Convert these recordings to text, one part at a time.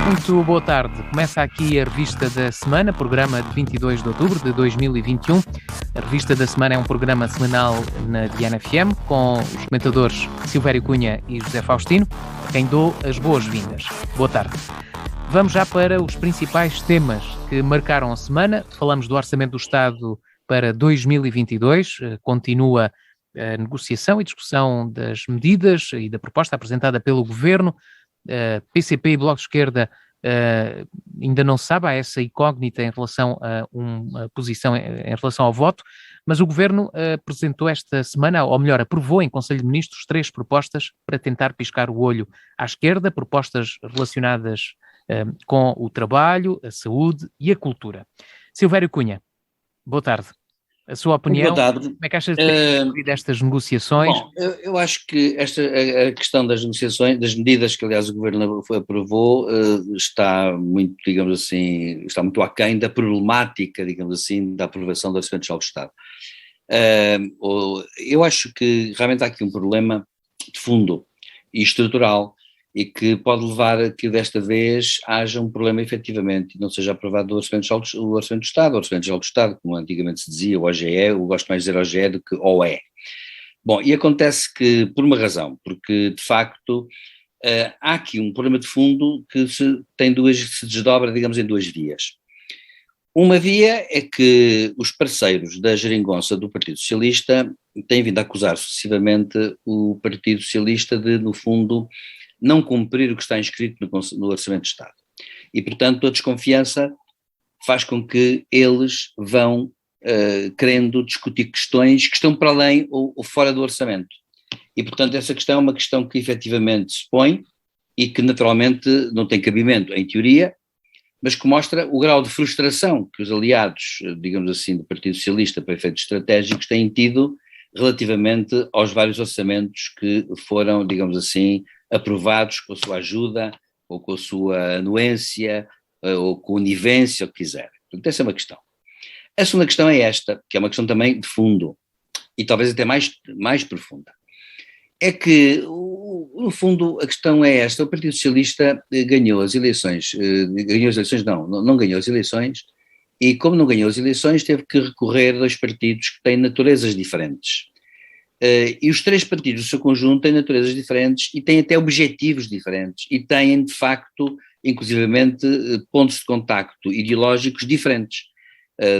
Muito boa tarde. Começa aqui a Revista da Semana, programa de 22 de outubro de 2021. A Revista da Semana é um programa semanal na Diana FM, com os comentadores Silvério Cunha e José Faustino, a quem dou as boas-vindas. Boa tarde. Vamos já para os principais temas que marcaram a semana. Falamos do Orçamento do Estado para 2022. Continua a negociação e discussão das medidas e da proposta apresentada pelo Governo. PCP e Bloco de Esquerda ainda não sabe, há essa incógnita em relação a uma posição em relação ao voto, mas o Governo apresentou esta semana, ou melhor, aprovou em Conselho de Ministros 3 propostas para tentar piscar o olho à esquerda, propostas relacionadas com o trabalho, a saúde e a cultura. Silvério Cunha, boa tarde. A sua opinião, boa tarde. Como é que achas de ter ouvido estas negociações? Bom, eu acho que a questão das negociações, das medidas que aliás o Governo aprovou, está muito, digamos assim, está muito aquém da problemática, digamos assim, da aprovação do Orçamento Geral do Estado. Eu acho que realmente há aqui um problema de fundo e estrutural, e que pode levar a que desta vez haja um problema efetivamente e não seja aprovado o Orçamento do Estado, o Orçamento Geral do Estado, como antigamente se dizia, o OGE, eu gosto mais de dizer OGE do que OE. Bom, e acontece que, por uma razão, porque de facto há aqui um problema de fundo que se desdobra, digamos, em duas vias. Uma via é que os parceiros da geringonça do Partido Socialista têm vindo a acusar sucessivamente o Partido Socialista de, no fundo, não cumprir o que está inscrito no Orçamento de Estado. E, portanto, a desconfiança faz com que eles vão querendo discutir questões que estão para além ou fora do orçamento. E, portanto, essa questão é uma questão que efetivamente se põe e que naturalmente não tem cabimento em teoria, mas que mostra o grau de frustração que os aliados, digamos assim, do Partido Socialista para efeitos estratégicos têm tido relativamente aos vários orçamentos que foram, digamos assim, aprovados com a sua ajuda, ou com a sua anuência, ou conivência, o que quiser. Portanto, essa é uma questão. A segunda questão é esta, que é uma questão também de fundo, e talvez até mais profunda. É que, no fundo, a questão é esta: o Partido Socialista ganhou as eleições, não ganhou as eleições, e como não ganhou as eleições, teve que recorrer a dois partidos que têm naturezas diferentes. E os três partidos do seu conjunto têm naturezas diferentes e têm até objetivos diferentes e têm, de facto, inclusivamente, pontos de contacto ideológicos diferentes.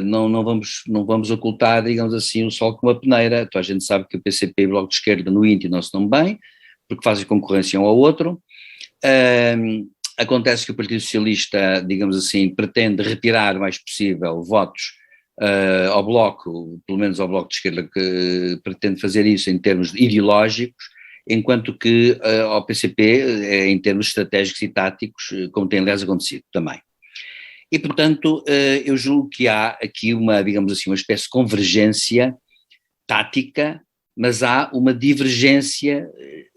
Não vamos ocultar, digamos assim, o sol com uma peneira. Então, a gente sabe que o PCP e o Bloco de Esquerda no INTE não se dão bem, porque fazem concorrência um ao outro. Acontece que o Partido Socialista, digamos assim, pretende retirar o mais possível votos ao Bloco, pelo menos ao Bloco de Esquerda, que pretende fazer isso em termos ideológicos, enquanto que ao PCP, em termos estratégicos e táticos, como tem aliás acontecido também. E, portanto, eu julgo que há aqui uma, digamos assim, uma espécie de convergência tática, mas há uma divergência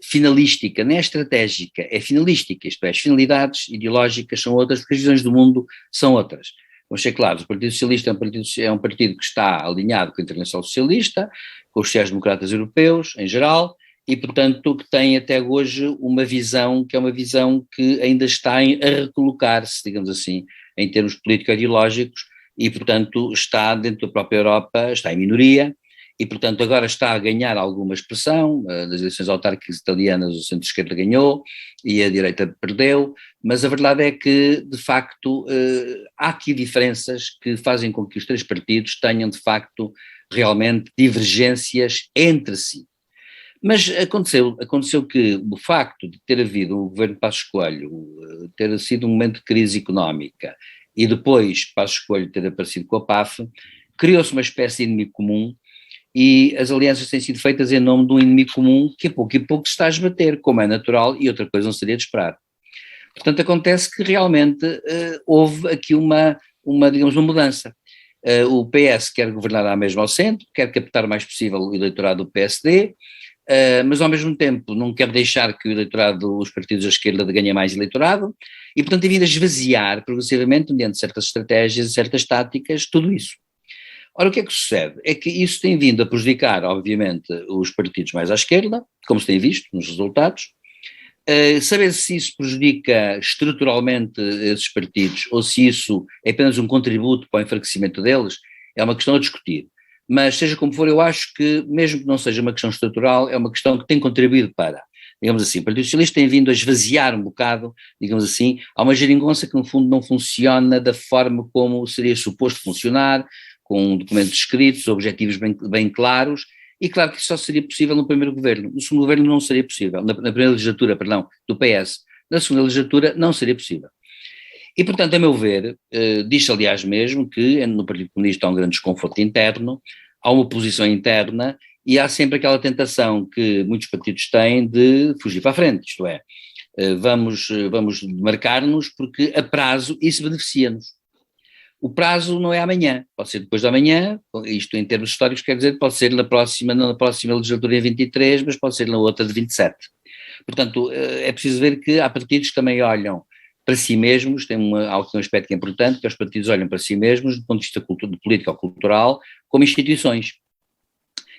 finalística, não é estratégica, é finalística, isto é, as finalidades ideológicas são outras, porque as visões do mundo são outras. Vamos ser claros, o Partido Socialista é um partido que está alinhado com a Internacional Socialista, com os sociais-democratas europeus em geral, e portanto que tem até hoje uma visão que é uma visão que ainda está a recolocar-se, digamos assim, em termos político-ideológicos, e portanto está dentro da própria Europa, está em minoria, e portanto agora está a ganhar alguma expressão. Das eleições autárquicas italianas o centro-esquerda ganhou e a direita perdeu, mas a verdade é que de facto há aqui diferenças que fazem com que os três partidos tenham de facto realmente divergências entre si. Mas aconteceu que o facto de ter havido o governo de Passos Coelho, ter sido um momento de crise económica e depois Passos Coelho ter aparecido com a PAF, criou-se uma espécie de inimigo comum. E as alianças têm sido feitas em nome de um inimigo comum que a pouco e pouco se está a esbater, como é natural, e outra coisa não seria de esperar. Portanto, acontece que realmente houve aqui digamos, uma mudança. O PS quer governar à mesma ao centro, quer captar o mais possível o eleitorado do PSD, mas ao mesmo tempo não quer deixar que o eleitorado, os partidos da esquerda ganhem mais eleitorado, e portanto tem vindo a esvaziar progressivamente, mediante certas estratégias e certas táticas, tudo isso. Ora, o que é que sucede? É que isso tem vindo a prejudicar, obviamente, os partidos mais à esquerda, como se tem visto nos resultados, Saber se isso prejudica estruturalmente esses partidos ou se isso é apenas um contributo para o enfraquecimento deles é uma questão a discutir. Mas seja como for, eu acho que mesmo que não seja uma questão estrutural, é uma questão que tem contribuído para, digamos assim, o Partido Socialista tem vindo a esvaziar um bocado, digamos assim, há uma geringonça que no fundo não funciona da forma como seria suposto funcionar, com documentos escritos, objetivos bem claros. E claro que isso só seria possível no primeiro governo. No segundo governo não seria possível. Na primeira legislatura, perdão, do PS. Na segunda legislatura não seria possível. E, portanto, a meu ver, diz-se aliás mesmo que no Partido Comunista há um grande desconforto interno, há uma oposição interna e há sempre aquela tentação que muitos partidos têm de fugir para a frente, isto é, vamos marcar-nos porque a prazo isso beneficia-nos. O prazo não é amanhã, pode ser depois de amanhã, isto em termos históricos quer dizer, pode ser não na próxima legislatura em 23, mas pode ser na outra de 27. Portanto, é preciso ver que há partidos que também olham para si mesmos, tem um aspecto que é importante, que os partidos olham para si mesmos, do ponto de vista político ou cultural, como instituições.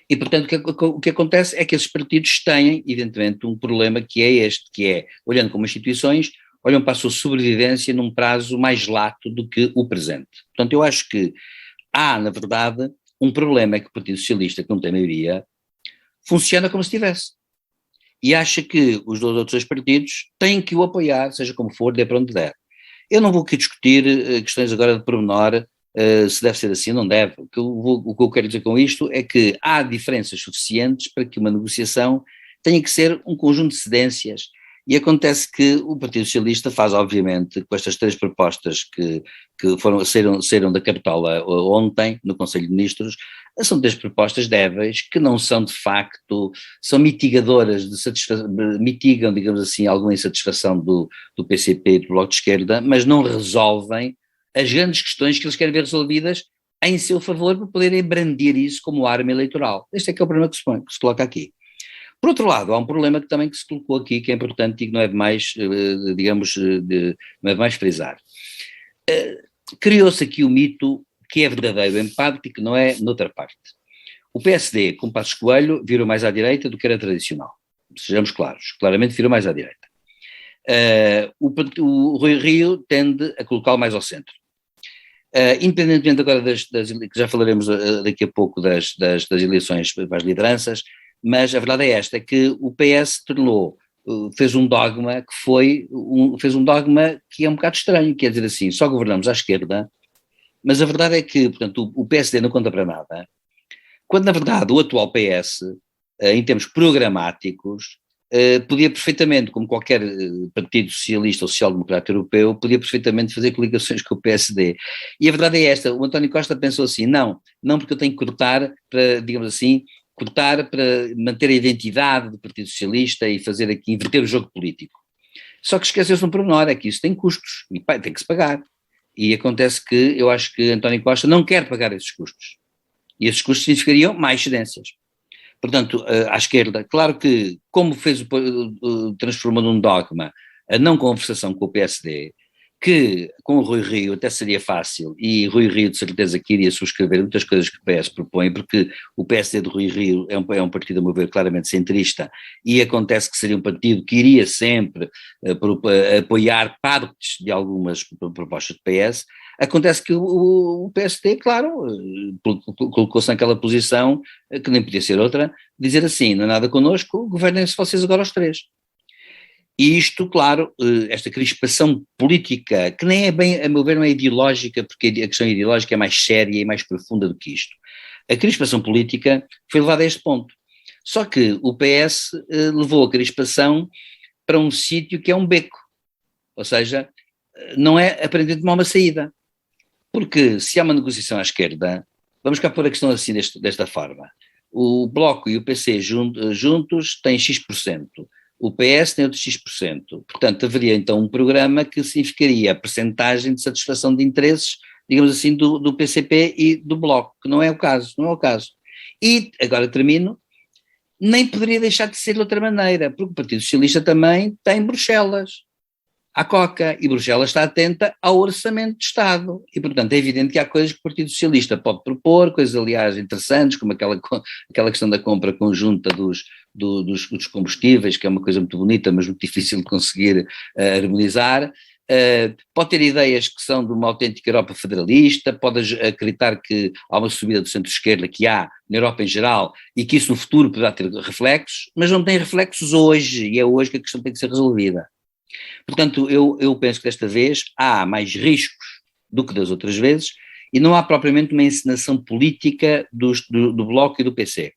E, portanto, o que acontece é que esses partidos têm, evidentemente, um problema que é este, que é, olhando como instituições, olham para a sua sobrevivência num prazo mais lato do que o presente. Portanto, eu acho que há, na verdade, um problema, é que o Partido Socialista, que não tem maioria, funciona como se tivesse. E acha que os dois outros partidos têm que o apoiar, seja como for, dê para onde der. Eu não vou aqui discutir questões agora de pormenor, se deve ser assim ou não deve. O que eu quero dizer com isto é que há diferenças suficientes para que uma negociação tenha que ser um conjunto de cedências. E acontece que o Partido Socialista faz, obviamente, com estas três propostas que saíram da Cartola ontem, no Conselho de Ministros, são três propostas débeis, que não são de facto, são mitigadoras, mitigam, digamos assim, alguma insatisfação do PCP e do Bloco de Esquerda, mas não resolvem as grandes questões que eles querem ver resolvidas em seu favor para poderem brandir isso como arma eleitoral. Este é que é o problema que se coloca aqui. Por outro lado, há um problema que também se colocou aqui, que é importante e que não é demais, digamos, não é demais frisar. Criou-se aqui o mito que é verdadeiro em parte e que não é noutra parte. O PSD, com Passos Coelho, virou mais à direita do que era tradicional. Sejamos claros, claramente virou mais à direita. O Rui Rio tende a colocá-lo mais ao centro. Independentemente agora que já falaremos daqui a pouco das eleições para as lideranças, mas a verdade é esta, é que o PS fez um dogma fez um dogma que é um bocado estranho, quer dizer assim, só governamos à esquerda, mas a verdade é que, portanto, o PSD não conta para nada, quando na verdade o atual PS, em termos programáticos, podia perfeitamente, como qualquer partido socialista ou social-democrata europeu, podia perfeitamente fazer coligações com o PSD. E a verdade é esta, o António Costa pensou assim, não porque eu tenho que cortar para, digamos assim, cortar para manter a identidade do Partido Socialista e fazer aqui, inverter o jogo político. Só que esqueceu-se de um pormenor, é que isso tem custos, e tem que se pagar. E acontece que eu acho que António Costa não quer pagar esses custos. E esses custos significariam mais cedências. Portanto, à esquerda, claro que, como transformou num dogma a não conversação com o PSD, que com o Rui Rio até seria fácil, e Rui Rio de certeza que iria subscrever muitas coisas que o PS propõe, porque o PSD de Rui Rio é um partido, a meu ver, claramente centrista, e acontece que seria um partido que iria sempre apoiar partes de algumas propostas do PS. Acontece que o PSD, claro, colocou-se naquela posição, que nem podia ser outra, dizer assim, não é nada connosco, governem-se vocês agora os três. E isto, claro, esta crispação política, que nem é bem, a meu ver, não é ideológica, porque a questão ideológica é mais séria e mais profunda do que isto. A crispação política foi levada a este ponto. Só que o PS levou a crispação para um sítio que é um beco. Ou seja, não é aparentemente uma saída. Porque se há uma negociação à esquerda, vamos cá pôr a questão assim desta forma. O Bloco e o PC juntos têm X%. O PS tem outros X%. Portanto, haveria então um programa que significaria a percentagem de satisfação de interesses, digamos assim, do PCP e do Bloco, que não é o caso. E, agora termino, nem poderia deixar de ser de outra maneira, porque o Partido Socialista também tem Bruxelas. à Coca, e Bruxelas está atenta ao orçamento de Estado. E, portanto, é evidente que há coisas que o Partido Socialista pode propor, coisas, aliás, interessantes, como aquela questão da compra conjunta dos combustíveis, que é uma coisa muito bonita, mas muito difícil de conseguir harmonizar. Pode ter ideias que são de uma autêntica Europa federalista, pode acreditar que há uma subida do centro-esquerda que há na Europa em geral e que isso no futuro poderá ter reflexos, mas não tem reflexos hoje, e é hoje que a questão tem que ser resolvida. Portanto, eu penso que desta vez há mais riscos do que das outras vezes e não há propriamente uma encenação política do Bloco e do PC.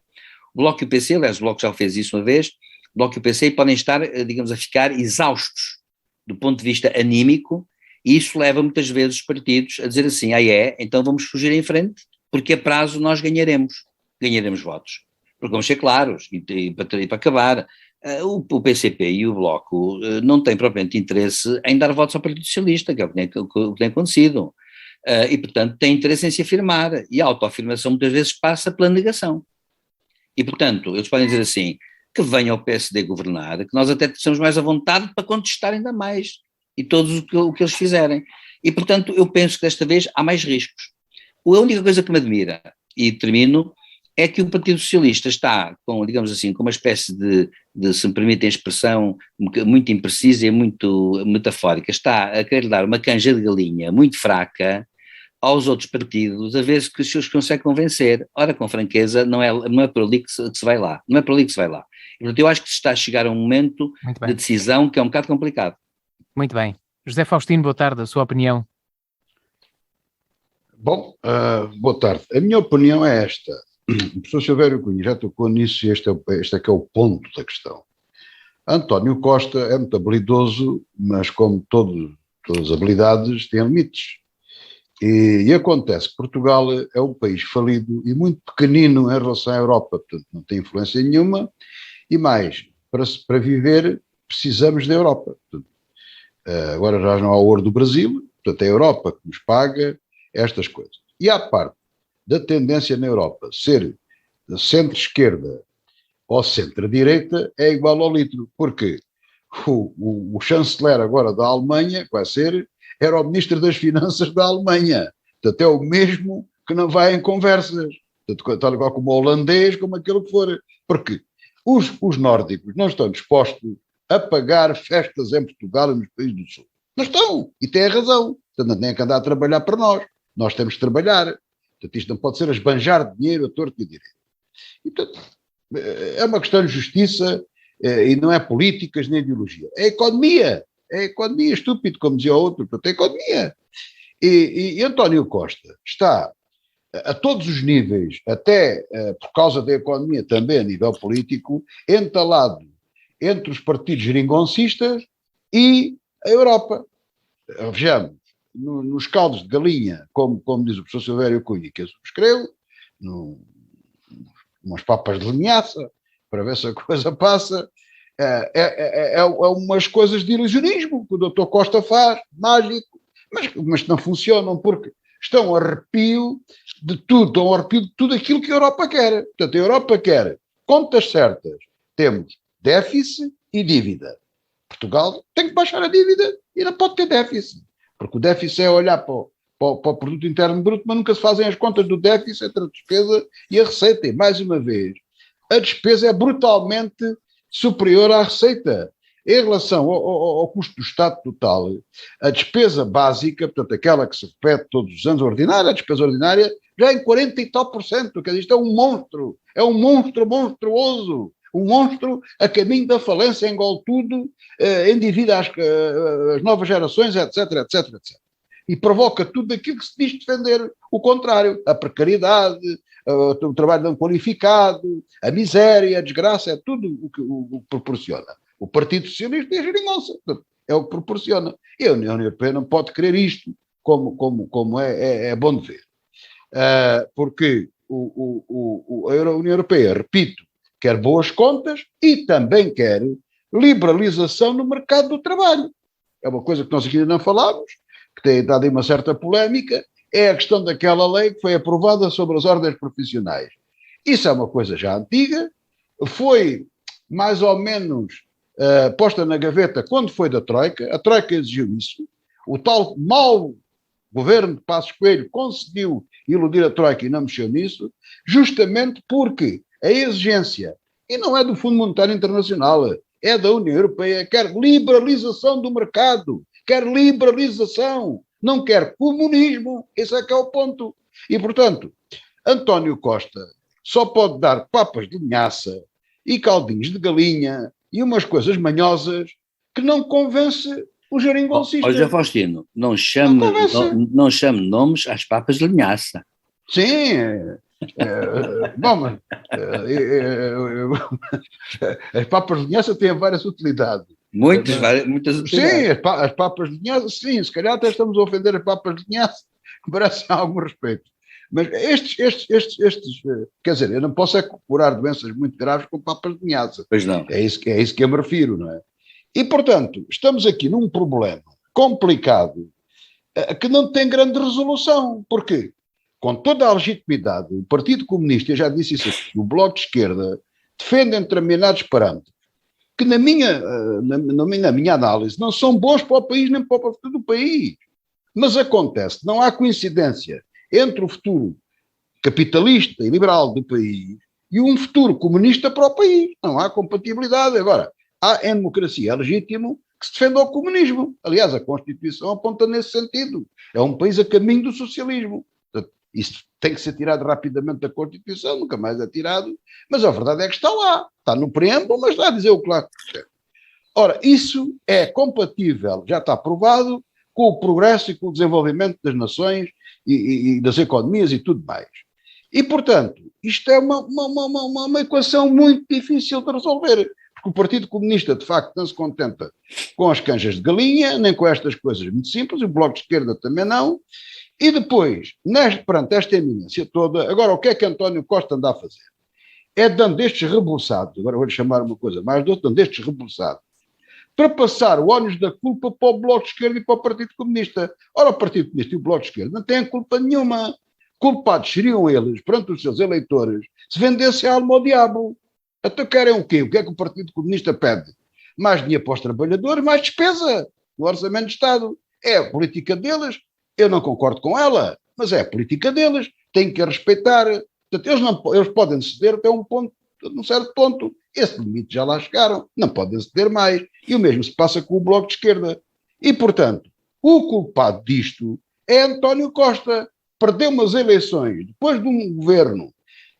O Bloco e o PC, aliás, o Bloco já fez isso uma vez, o Bloco e o PC podem estar, digamos, a ficar exaustos do ponto de vista anímico, e isso leva muitas vezes os partidos a dizer assim, então vamos fugir em frente, porque a prazo nós ganharemos votos. Porque vamos ser claros, e para acabar, o PCP e o Bloco não têm propriamente interesse em dar votos ao Partido Socialista, que é o que tem acontecido, e portanto têm interesse em se afirmar, e a autoafirmação muitas vezes passa pela negação. E portanto, eles podem dizer assim, que venha o PSD governar, que nós até estamos mais à vontade para contestar ainda mais, e todos o que eles fizerem. E, portanto, eu penso que desta vez há mais riscos. A única coisa que me admira, e termino, é que o Partido Socialista está com, digamos assim, com uma espécie de se me permitem a expressão, muito imprecisa e muito metafórica, está a querer dar uma canja de galinha muito fraca aos outros partidos, a ver se os consegue convencer. Ora, com franqueza, não é por ali que se vai lá. Não é por ali que se vai lá. E, portanto, eu acho que se está a chegar a um momento de decisão que é um bocado complicado. Muito bem. José Faustino, boa tarde, a sua opinião. Bom, boa tarde. A minha opinião é esta. O professor Silvério Cunha já tocou nisso e este é que é o ponto da questão. António Costa é muito habilidoso, mas como todas as habilidades têm limites. E acontece que Portugal é um país falido e muito pequenino em relação à Europa, portanto não tem influência nenhuma, e mais, para viver precisamos da Europa. Portanto, agora já não há o ouro do Brasil, portanto é a Europa que nos paga estas coisas. E à parte da tendência na Europa ser de centro-esquerda ou centro-direita é igual ao litro, porque o chanceler agora da Alemanha, que vai ser, era o ministro das Finanças da Alemanha. Portanto, é o mesmo que não vai em conversas. Portanto, tal igual como o holandês, como aquilo que for. Porque os nórdicos não estão dispostos a pagar festas em Portugal e nos países do Sul. Não estão. E têm razão. Portanto, não têm que andar a trabalhar para nós. Nós temos que trabalhar. Portanto, isto não pode ser a esbanjar dinheiro a torto e direito. E, portanto, é uma questão de justiça e não é políticas nem ideologia. É economia. É economia, estúpido, como dizia o outro, portanto, é economia. E António Costa está a todos os níveis, até por causa da economia também a nível político, entalado entre os partidos geringoncistas e a Europa. Vejamos, nos caldos de galinha, como diz o professor Silvério Cunha, que eu subscrevo, umas papas de linhaça, para ver se a coisa passa. É umas coisas de ilusionismo que o Dr. Costa faz, mágico, mas não funcionam porque estão a arrepio de tudo aquilo que a Europa quer. Portanto, a Europa quer contas certas, temos déficit e dívida. Portugal tem que baixar a dívida e não pode ter déficit, porque o déficit é olhar para o produto interno bruto, mas nunca se fazem as contas do déficit entre a despesa e a receita. E, mais uma vez, a despesa é brutalmente superior à receita. Em relação ao custo do Estado total, a despesa básica, portanto, aquela que se repete todos os anos, a despesa ordinária, já é em 40 e tal %. Quer dizer, isto é um monstro monstruoso, um monstro a caminho da falência, engole tudo, endivida as novas gerações, etc, etc, etc. E provoca tudo aquilo que se diz defender o contrário, a precariedade, o trabalho não qualificado, a miséria, a desgraça, é tudo o que proporciona. O Partido Socialista e a geringonça, é o que proporciona. E a União Europeia não pode querer isto, como é bom de ver. Porque a União Europeia, repito, quer boas contas e também quer liberalização no mercado do trabalho. É uma coisa que nós aqui ainda não falámos, que tem dado aí uma certa polémica, é a questão daquela lei que foi aprovada sobre as ordens profissionais. Isso é uma coisa já antiga, foi mais ou menos posta na gaveta quando foi da Troika, a Troika exigiu isso, o tal mau governo de Passos Coelho conseguiu iludir a Troika e não mexeu nisso, justamente porque a exigência, e não é do Fundo Monetário Internacional, é da União Europeia, quer liberalização do mercado, quer liberalização, não quer comunismo, esse é que é o ponto. E, portanto, António Costa só pode dar papas de linhaça e caldinhos de galinha e umas coisas manhosas que não convence o geringonçista. José Faustino, não chame nomes às papas de linhaça. Sim, bom, mas as papas de linhaça têm várias utilidades. Muitas utilidades. Sim, as papas de linhaça, sim, se calhar até estamos a ofender as papas de linhaça, que merecem algum respeito. Mas estes, quer dizer, eu não posso curar doenças muito graves com papas de linhaça. Pois não. É isso que eu me refiro, não é? E, portanto, estamos aqui num problema complicado que não tem grande resolução. Porquê? Com toda a legitimidade, o Partido Comunista, eu já disse isso aqui, o Bloco de Esquerda, defendem determinados parâmetros que, na minha análise, não são bons para o país nem para o futuro do país. Mas acontece, não há coincidência entre o futuro capitalista e liberal do país e um futuro comunista para o país. Não há compatibilidade. Agora, em democracia é legítimo que se defenda o comunismo. Aliás, a Constituição aponta nesse sentido. É um país a caminho do socialismo. Portanto, isso tem que ser tirado rapidamente da Constituição, nunca mais é tirado, mas a verdade é que está lá. Está no preâmbulo, mas está a dizer o que lá quer. Ora, isso é compatível, já está provado, com o progresso e com o desenvolvimento das nações e das economias e tudo mais. E, portanto, isto é uma equação muito difícil de resolver, porque o Partido Comunista, de facto, não se contenta com as canjas de galinha, nem com estas coisas muito simples, o Bloco de Esquerda também não, e depois, perante esta eminência toda, agora o que é que António Costa anda a fazer? É dando estes rebolsados, agora vou-lhe chamar uma coisa mais, dando estes rebolsados, para passar o ónus da culpa para o Bloco de Esquerda e para o Partido Comunista. Ora, o Partido Comunista e o Bloco de Esquerda não têm culpa nenhuma. Culpados seriam eles, perante os seus eleitores, se vendessem a alma ao diabo. Então querem o quê? O que é que o Partido Comunista pede? Mais dinheiro para os trabalhadores, mais despesa no Orçamento de Estado. É a política deles. Eu não concordo com ela, mas é a política deles. Têm que a respeitar. Portanto, eles podem ceder até um certo ponto. Esse limite já lá chegaram, não podem ceder mais. E o mesmo se passa com o Bloco de Esquerda. E, portanto, o culpado disto é António Costa. Perdeu umas eleições depois de um governo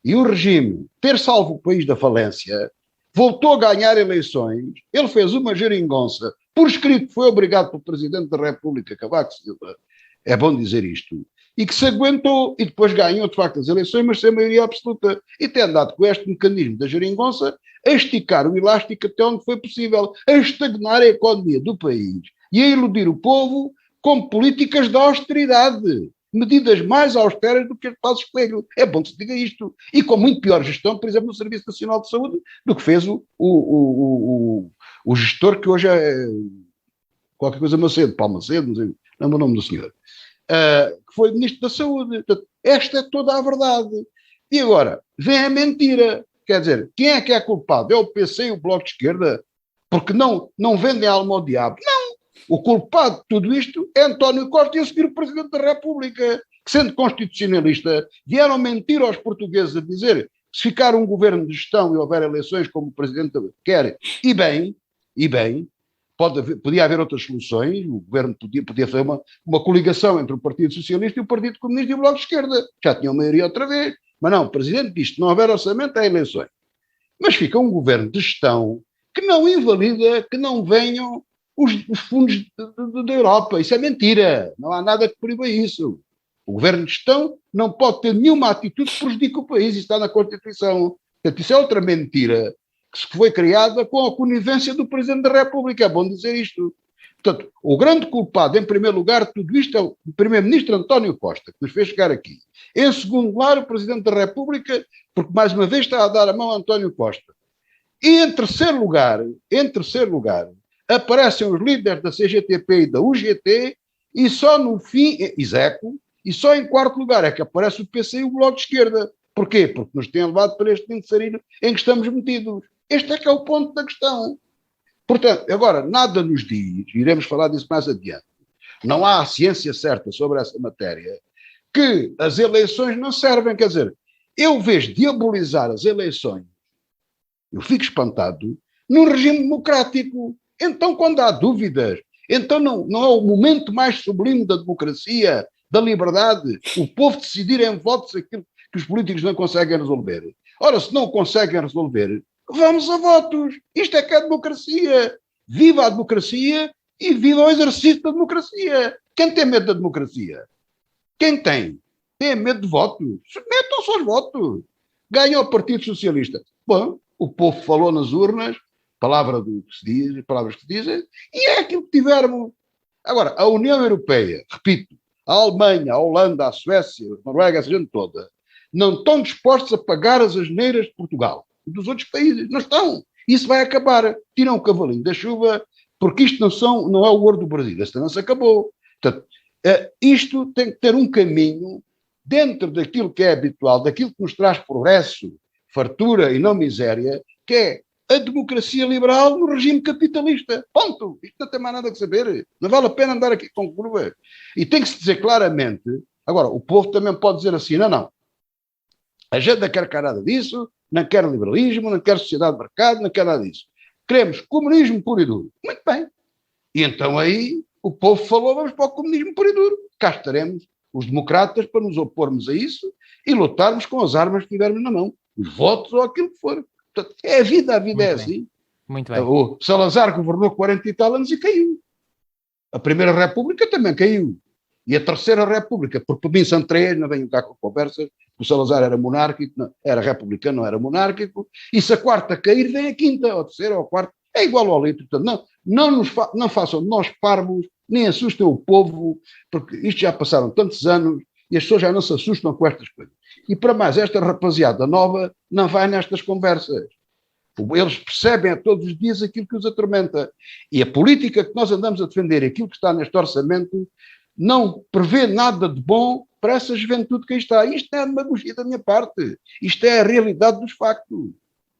e o regime ter salvo o país da falência, voltou a ganhar eleições, ele fez uma geringonça, por escrito foi obrigado pelo Presidente da República, Cavaco Silva, é bom dizer isto, e que se aguentou e depois ganhou de facto as eleições, mas sem maioria absoluta, e tem andado com este mecanismo da geringonça a esticar o elástico até onde foi possível, a estagnar a economia do país e a iludir o povo com políticas de austeridade, medidas mais austeras do que as de Passos Coelho. É bom que se diga isto. E com muito pior gestão, por exemplo, no Serviço Nacional de Saúde, do que fez o gestor que hoje é qualquer coisa Macedo, Paulo Macedo, não sei o nome do senhor, que foi Ministro da Saúde. Portanto, esta é toda a verdade. E agora, vem a mentira. Quer dizer, quem é culpado? É o PC e o Bloco de Esquerda? Porque não vendem a alma ao diabo? Não! O culpado de tudo isto é António Costa e a seguir o Presidente da República, que, sendo constitucionalista, vieram mentir aos portugueses a dizer que se ficar um governo de gestão e houver eleições como o Presidente quer, e bem, podia haver outras soluções, o governo podia fazer uma coligação entre o Partido Socialista e o Partido Comunista e o Bloco de Esquerda. Já tinham maioria outra vez. Mas não, o Presidente diz que não houver orçamento, há eleições. Mas fica um governo de gestão que não invalida que não venham os fundos da Europa. Isso é mentira. Não há nada que proíba isso. O governo de gestão não pode ter nenhuma atitude que prejudique o país. Isso está na Constituição. Portanto, isso é outra mentira que foi criada com a conivência do Presidente da República. É bom dizer isto. Portanto, o grande culpado, em primeiro lugar, de tudo isto é o Primeiro-Ministro António Costa, que nos fez chegar aqui. Em segundo lugar, o Presidente da República, porque mais uma vez está a dar a mão a António Costa. E em terceiro lugar, aparecem os líderes da CGTP e da UGT, e só no fim, Iseco, e só em quarto lugar é que aparece o PC e o Bloco de Esquerda. Porquê? Porque nos têm levado para este ninho de sarilho em que estamos metidos. Este é que é o ponto da questão. Portanto, agora, nada nos diz, iremos falar disso mais adiante, não há ciência certa sobre essa matéria, que as eleições não servem. Quer dizer, eu vejo diabolizar as eleições, eu fico espantado, num regime democrático. Então, quando há dúvidas, então não é o momento mais sublime da democracia, da liberdade, o povo decidir em votos aquilo que os políticos não conseguem resolver. Ora, se não conseguem resolver, vamos a votos. Isto é que é democracia. Viva a democracia e viva o exercício da democracia. Quem tem medo da democracia? Quem tem? Tem medo de votos? Metam-se aos votos. Ganha o Partido Socialista. Bom, o povo falou nas urnas, palavra do que se diz, palavras que se dizem, e é aquilo que tivermos. Agora, a União Europeia, repito, a Alemanha, a Holanda, a Suécia, a Noruega, essa gente toda, não estão dispostos a pagar as asneiras de Portugal e dos outros países. Não estão. Isso vai acabar. Tiram o cavalinho da chuva, porque isto não é o ouro do Brasil. Esta não se acabou. Portanto, isto tem que ter um caminho dentro daquilo que é habitual, daquilo que nos traz progresso, fartura e não miséria, que é a democracia liberal no regime capitalista. Ponto. Isto não tem mais nada a saber. Não vale a pena andar aqui com curvas. E tem que se dizer claramente, agora, o povo também pode dizer assim, não. A gente não quer nada disso, não quer liberalismo, não quer sociedade de mercado, não quer nada disso. Queremos comunismo puro e duro. Muito bem. E então aí o povo falou, vamos para o comunismo puro e duro. Cá estaremos os democratas para nos opormos a isso e lutarmos com as armas que tivermos na mão. Os votos ou aquilo que for. Portanto, é a vida é Muito bem. assim. Muito bem. O Salazar governou 40 e tal anos e caiu. A Primeira República também caiu. E a Terceira República, porque para mim são três, não venho cá com conversas, o Salazar era monárquico, não, era republicano, não era monárquico, e se a quarta cair, vem a quinta, ou a terceira, ou a quarta, é igual ao litro. Portanto, não façam de nós parvos, nem assustem o povo, porque isto já passaram tantos anos e as pessoas já não se assustam com estas coisas. E para mais, esta rapaziada nova não vai nestas conversas. Eles percebem a todos os dias aquilo que os atormenta. E a política que nós andamos a defender, aquilo que está neste orçamento, não prevê nada de bom para essa juventude que aí está. Isto não é demagogia da minha parte. Isto é a realidade dos factos.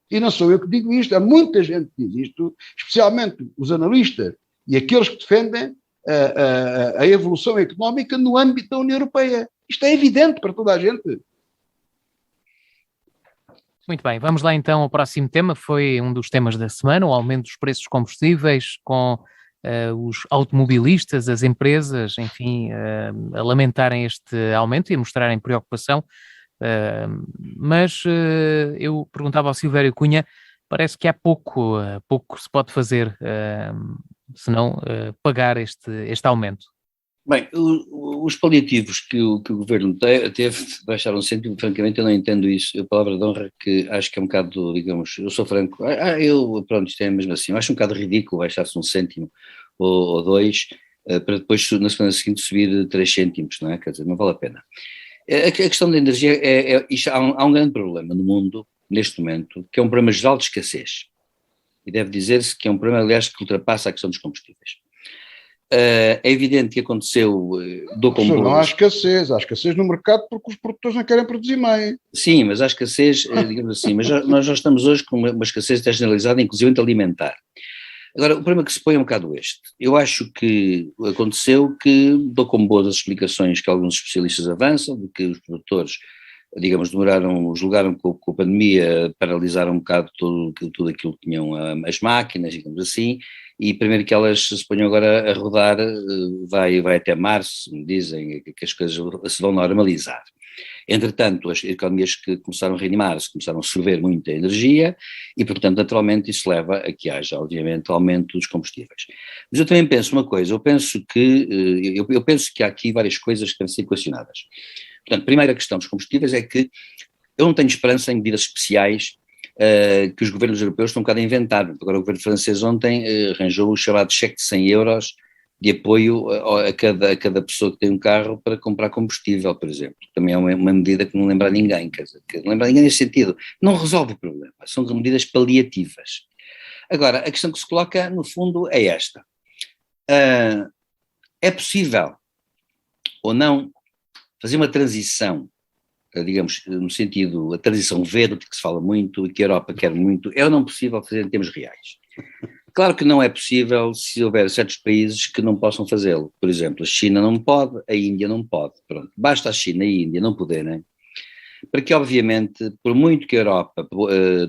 E não sou eu que digo isto. Há muita gente que diz isto, especialmente os analistas e aqueles que defendem a evolução económica no âmbito da União Europeia. Isto é evidente para toda a gente. Muito bem, vamos lá então ao próximo tema. Foi um dos temas da semana, o aumento dos preços dos combustíveis, com os automobilistas, as empresas, enfim, a lamentarem este aumento e a mostrarem preocupação. Mas eu perguntava ao Silvério Cunha, parece que há pouco se pode fazer, se não pagar este aumento. Bem, os paliativos que o governo teve baixaram um cêntimo, francamente eu não entendo isso, a palavra de honra que acho que é um bocado, digamos, eu sou franco, pronto, isto é mesmo assim, eu acho um bocado ridículo baixar-se um cêntimo ou dois, para depois na semana seguinte subir 3 cêntimos, não é? Quer dizer, não vale a pena. A questão da energia, há um grande problema no mundo, neste momento, que é um problema geral de escassez, e deve dizer-se que é um problema, aliás, que ultrapassa a questão dos combustíveis. É evidente que aconteceu do comboio. Não há escassez no mercado porque os produtores não querem produzir mais. Sim, mas há escassez, digamos assim, mas nós já estamos hoje com uma escassez até generalizada, inclusive alimentar. Agora, o problema que se põe é um bocado este. Eu acho que aconteceu que dou como boas as explicações que alguns especialistas avançam, de que os produtores, digamos, julgaram com a pandemia, paralisaram um bocado tudo aquilo que tinham as máquinas, digamos assim, e primeiro que elas se ponham agora a rodar, vai até março, me dizem que as coisas se vão normalizar. Entretanto, as economias que começaram a reanimar-se, começaram a absorver muita energia e, portanto, naturalmente isso leva a que haja, obviamente, aumento dos combustíveis. Mas eu também penso uma coisa, eu penso que há aqui várias coisas que devem ser equacionadas. Portanto, a primeira questão dos combustíveis é que eu não tenho esperança em medidas especiais que os governos europeus estão um bocado a inventar. Agora o governo francês ontem arranjou o chamado cheque de 100 euros de apoio a cada pessoa que tem um carro para comprar combustível, por exemplo. Também é uma medida que não lembra a ninguém, quer dizer, que não lembra a ninguém nesse sentido. Não resolve o problema, são medidas paliativas. Agora, a questão que se coloca, no fundo, é esta. É possível ou não fazer uma transição, digamos, no sentido, a transição verde, que se fala muito e que a Europa quer muito, é ou não possível fazer em termos reais? Claro que não é possível se houver certos países que não possam fazê-lo. Por exemplo, a China não pode, a Índia não pode. Pronto. Basta a China e a Índia não poderem, para que, obviamente, por muito que a Europa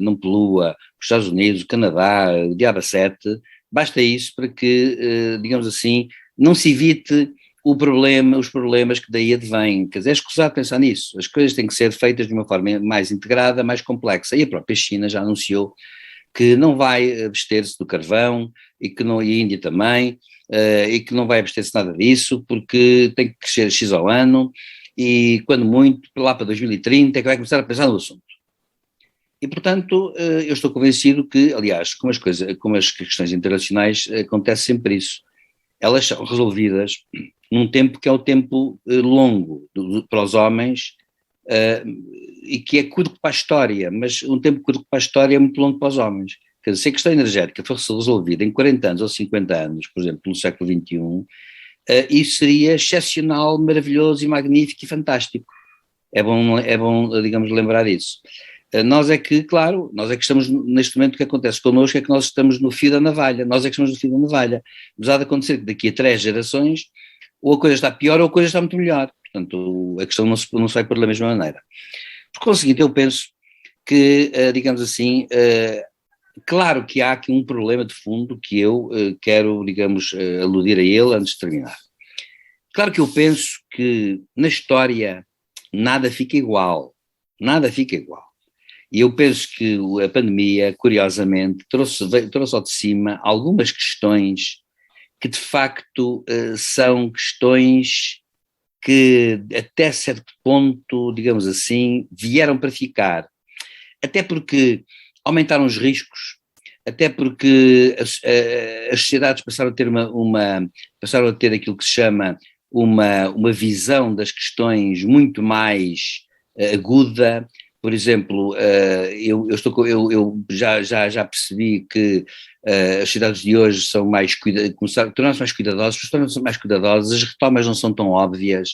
não polua, os Estados Unidos, o Canadá, o diabo 7, basta isso para que, digamos assim, não se evite os problemas que daí advêm. Quer dizer, é escusado pensar nisso. As coisas têm que ser feitas de uma forma mais integrada, mais complexa. E a própria China já anunciou que não vai abster-se do carvão e que não, e a Índia também, e que não vai abster-se nada disso, porque tem que crescer X ao ano, e quando muito, lá para 2030, é que vai começar a pensar no assunto. E, portanto, eu estou convencido que, aliás, como as questões internacionais, acontece sempre isso. Elas são resolvidas num tempo que é o tempo longo para os homens, e que é curto para a história, mas um tempo curto para a história é muito longo para os homens. Quer dizer, se a questão energética fosse resolvida em 40 anos ou 50 anos, por exemplo, no século XXI, isso seria excepcional, maravilhoso e magnífico e fantástico. É bom, digamos, lembrar isso. Nós é que, claro, nós é que estamos, neste momento o que acontece connosco é que nós estamos no fio da navalha, nós é que estamos no fio da navalha. Mas há de acontecer que daqui a 3 gerações ou a coisa está pior ou a coisa está muito melhor. Portanto, a questão não se vai pôr da mesma maneira. Por conseguinte, eu penso que, digamos assim, claro que há aqui um problema de fundo que eu quero, digamos, aludir a ele antes de terminar. Claro que eu penso que na história nada fica igual, nada fica igual. E eu penso que a pandemia, curiosamente, trouxe ao de cima algumas questões que de facto são questões que até certo ponto, digamos assim, vieram para ficar. Até porque aumentaram os riscos, até porque as sociedades passaram a ter passaram a ter aquilo que se chama uma visão das questões muito mais aguda. Por exemplo, eu já percebi que as cidades de hoje são tornaram-se mais cuidadosas, tornam-se mais cuidadosas, as retomas não são tão óbvias,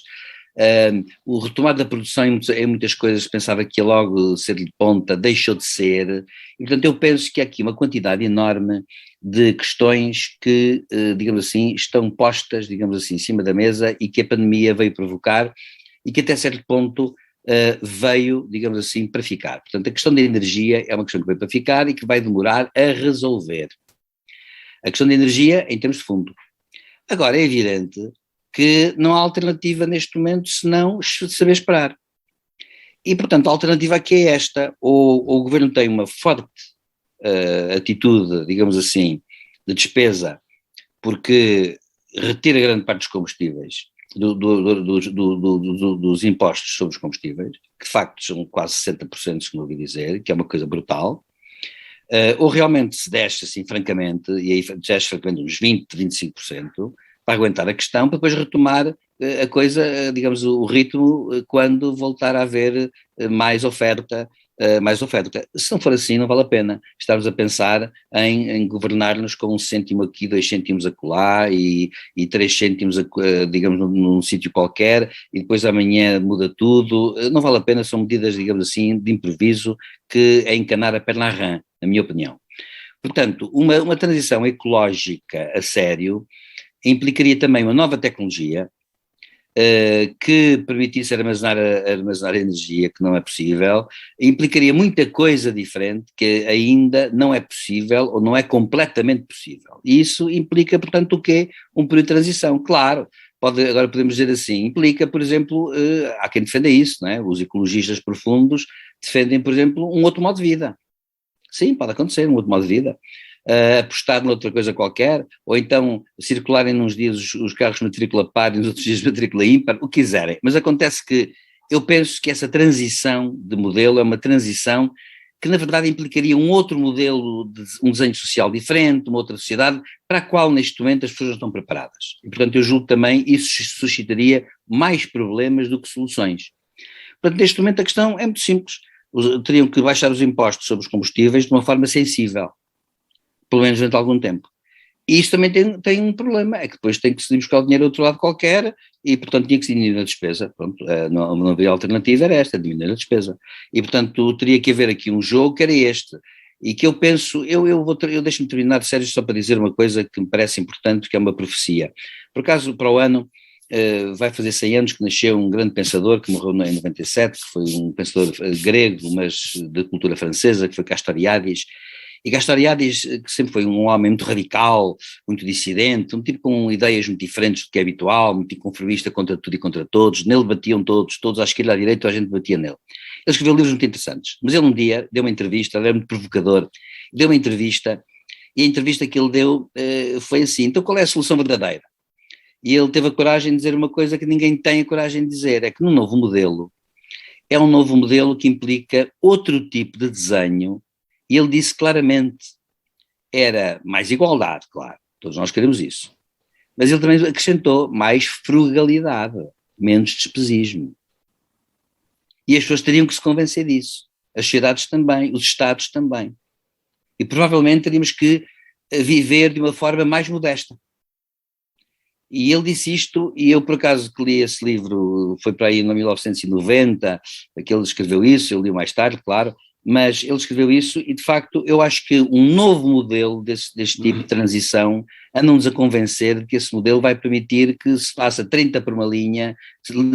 o retomar da produção em muitas coisas pensava que ia logo ser de ponta, deixou de ser, e portanto eu penso que há aqui uma quantidade enorme de questões que, digamos assim, estão postas, digamos assim, em cima da mesa e que a pandemia veio provocar e que até certo ponto veio, digamos assim, para ficar. Portanto, a questão da energia é uma questão que veio para ficar e que vai demorar a resolver. A questão da energia em termos de fundo. Agora, é evidente que não há alternativa neste momento senão saber esperar. E, portanto, a alternativa aqui é esta: ou o governo tem uma forte atitude, digamos assim, de despesa, porque retira grande parte dos combustíveis, dos impostos sobre os combustíveis, que de facto são quase 60%, se não ouvi dizer, que é uma coisa brutal, ou realmente se desce assim francamente, e aí desce francamente uns 20-25%, para aguentar a questão, para depois retomar a coisa, digamos, o ritmo, quando voltar a haver mais oferta. Se não for assim, não vale a pena. Estamos a pensar em governar-nos com 1 cêntimo aqui, 2 cêntimos acolá e 3 cêntimos, digamos, num sítio qualquer, e depois amanhã muda tudo. Não vale a pena, são medidas, digamos assim, de improviso, que é encanar a perna à rã, na minha opinião. Portanto, uma transição ecológica a sério implicaria também uma nova tecnologia, que permitisse armazenar energia, que não é possível, implicaria muita coisa diferente que ainda não é possível ou não é completamente possível. E isso implica, portanto, o quê? Um período de transição, claro. Agora podemos dizer assim, implica, por exemplo, há quem defenda isso, não é? Os ecologistas profundos defendem, por exemplo, um outro modo de vida. Sim, pode acontecer, um outro modo de vida. Apostar noutra coisa qualquer, ou então circularem nos dias os carros de matrícula par e nos outros dias de matrícula ímpar, o que quiserem. Mas acontece que eu penso que essa transição de modelo é uma transição que na verdade implicaria um outro modelo, um desenho social diferente, uma outra sociedade, para a qual neste momento as pessoas não estão preparadas. E portanto eu julgo também isso suscitaria mais problemas do que soluções. Portanto, neste momento a questão é muito simples. Teriam que baixar os impostos sobre os combustíveis de uma forma sensível, pelo menos durante algum tempo. E isto também tem um problema, é que depois tem que se ir buscar o dinheiro de outro lado qualquer, e portanto tinha que se diminuir a despesa. Pronto, não havia alternativa, era esta, diminuir a despesa. E portanto teria que haver aqui um jogo que era este. e que eu penso, eu deixo-me terminar, Sérgio, só para dizer uma coisa que me parece importante, que é uma profecia. Por acaso, para o ano, vai fazer 100 anos que nasceu um grande pensador que morreu em 97, que foi um pensador grego, mas de cultura francesa, que foi Castoriadis. E Castoriadis, que sempre foi um homem muito radical, muito dissidente, um tipo com ideias muito diferentes do que é habitual, muito conformista contra tudo e contra todos, nele batiam todos à esquerda e à direita, a gente batia nele. Ele escreveu livros muito interessantes, mas ele um dia deu uma entrevista, ele era muito provocador, deu uma entrevista, e a entrevista que ele deu foi assim: então qual é a solução verdadeira? E ele teve a coragem de dizer uma coisa que ninguém tem a coragem de dizer, é que num novo modelo, é um novo modelo que implica outro tipo de desenho. E ele disse claramente, era mais igualdade, claro, todos nós queremos isso, mas ele também acrescentou mais frugalidade, menos despesismo. E as pessoas teriam que se convencer disso, as sociedades também, os Estados também. E provavelmente teríamos que viver de uma forma mais modesta. E ele disse isto, e eu por acaso que li esse livro, foi para aí em 1990, que ele escreveu isso, eu li mais tarde, claro, mas ele escreveu isso e, de facto, eu acho que um novo modelo deste tipo de transição anda-nos a convencer de que esse modelo vai permitir que se faça 30 por uma linha,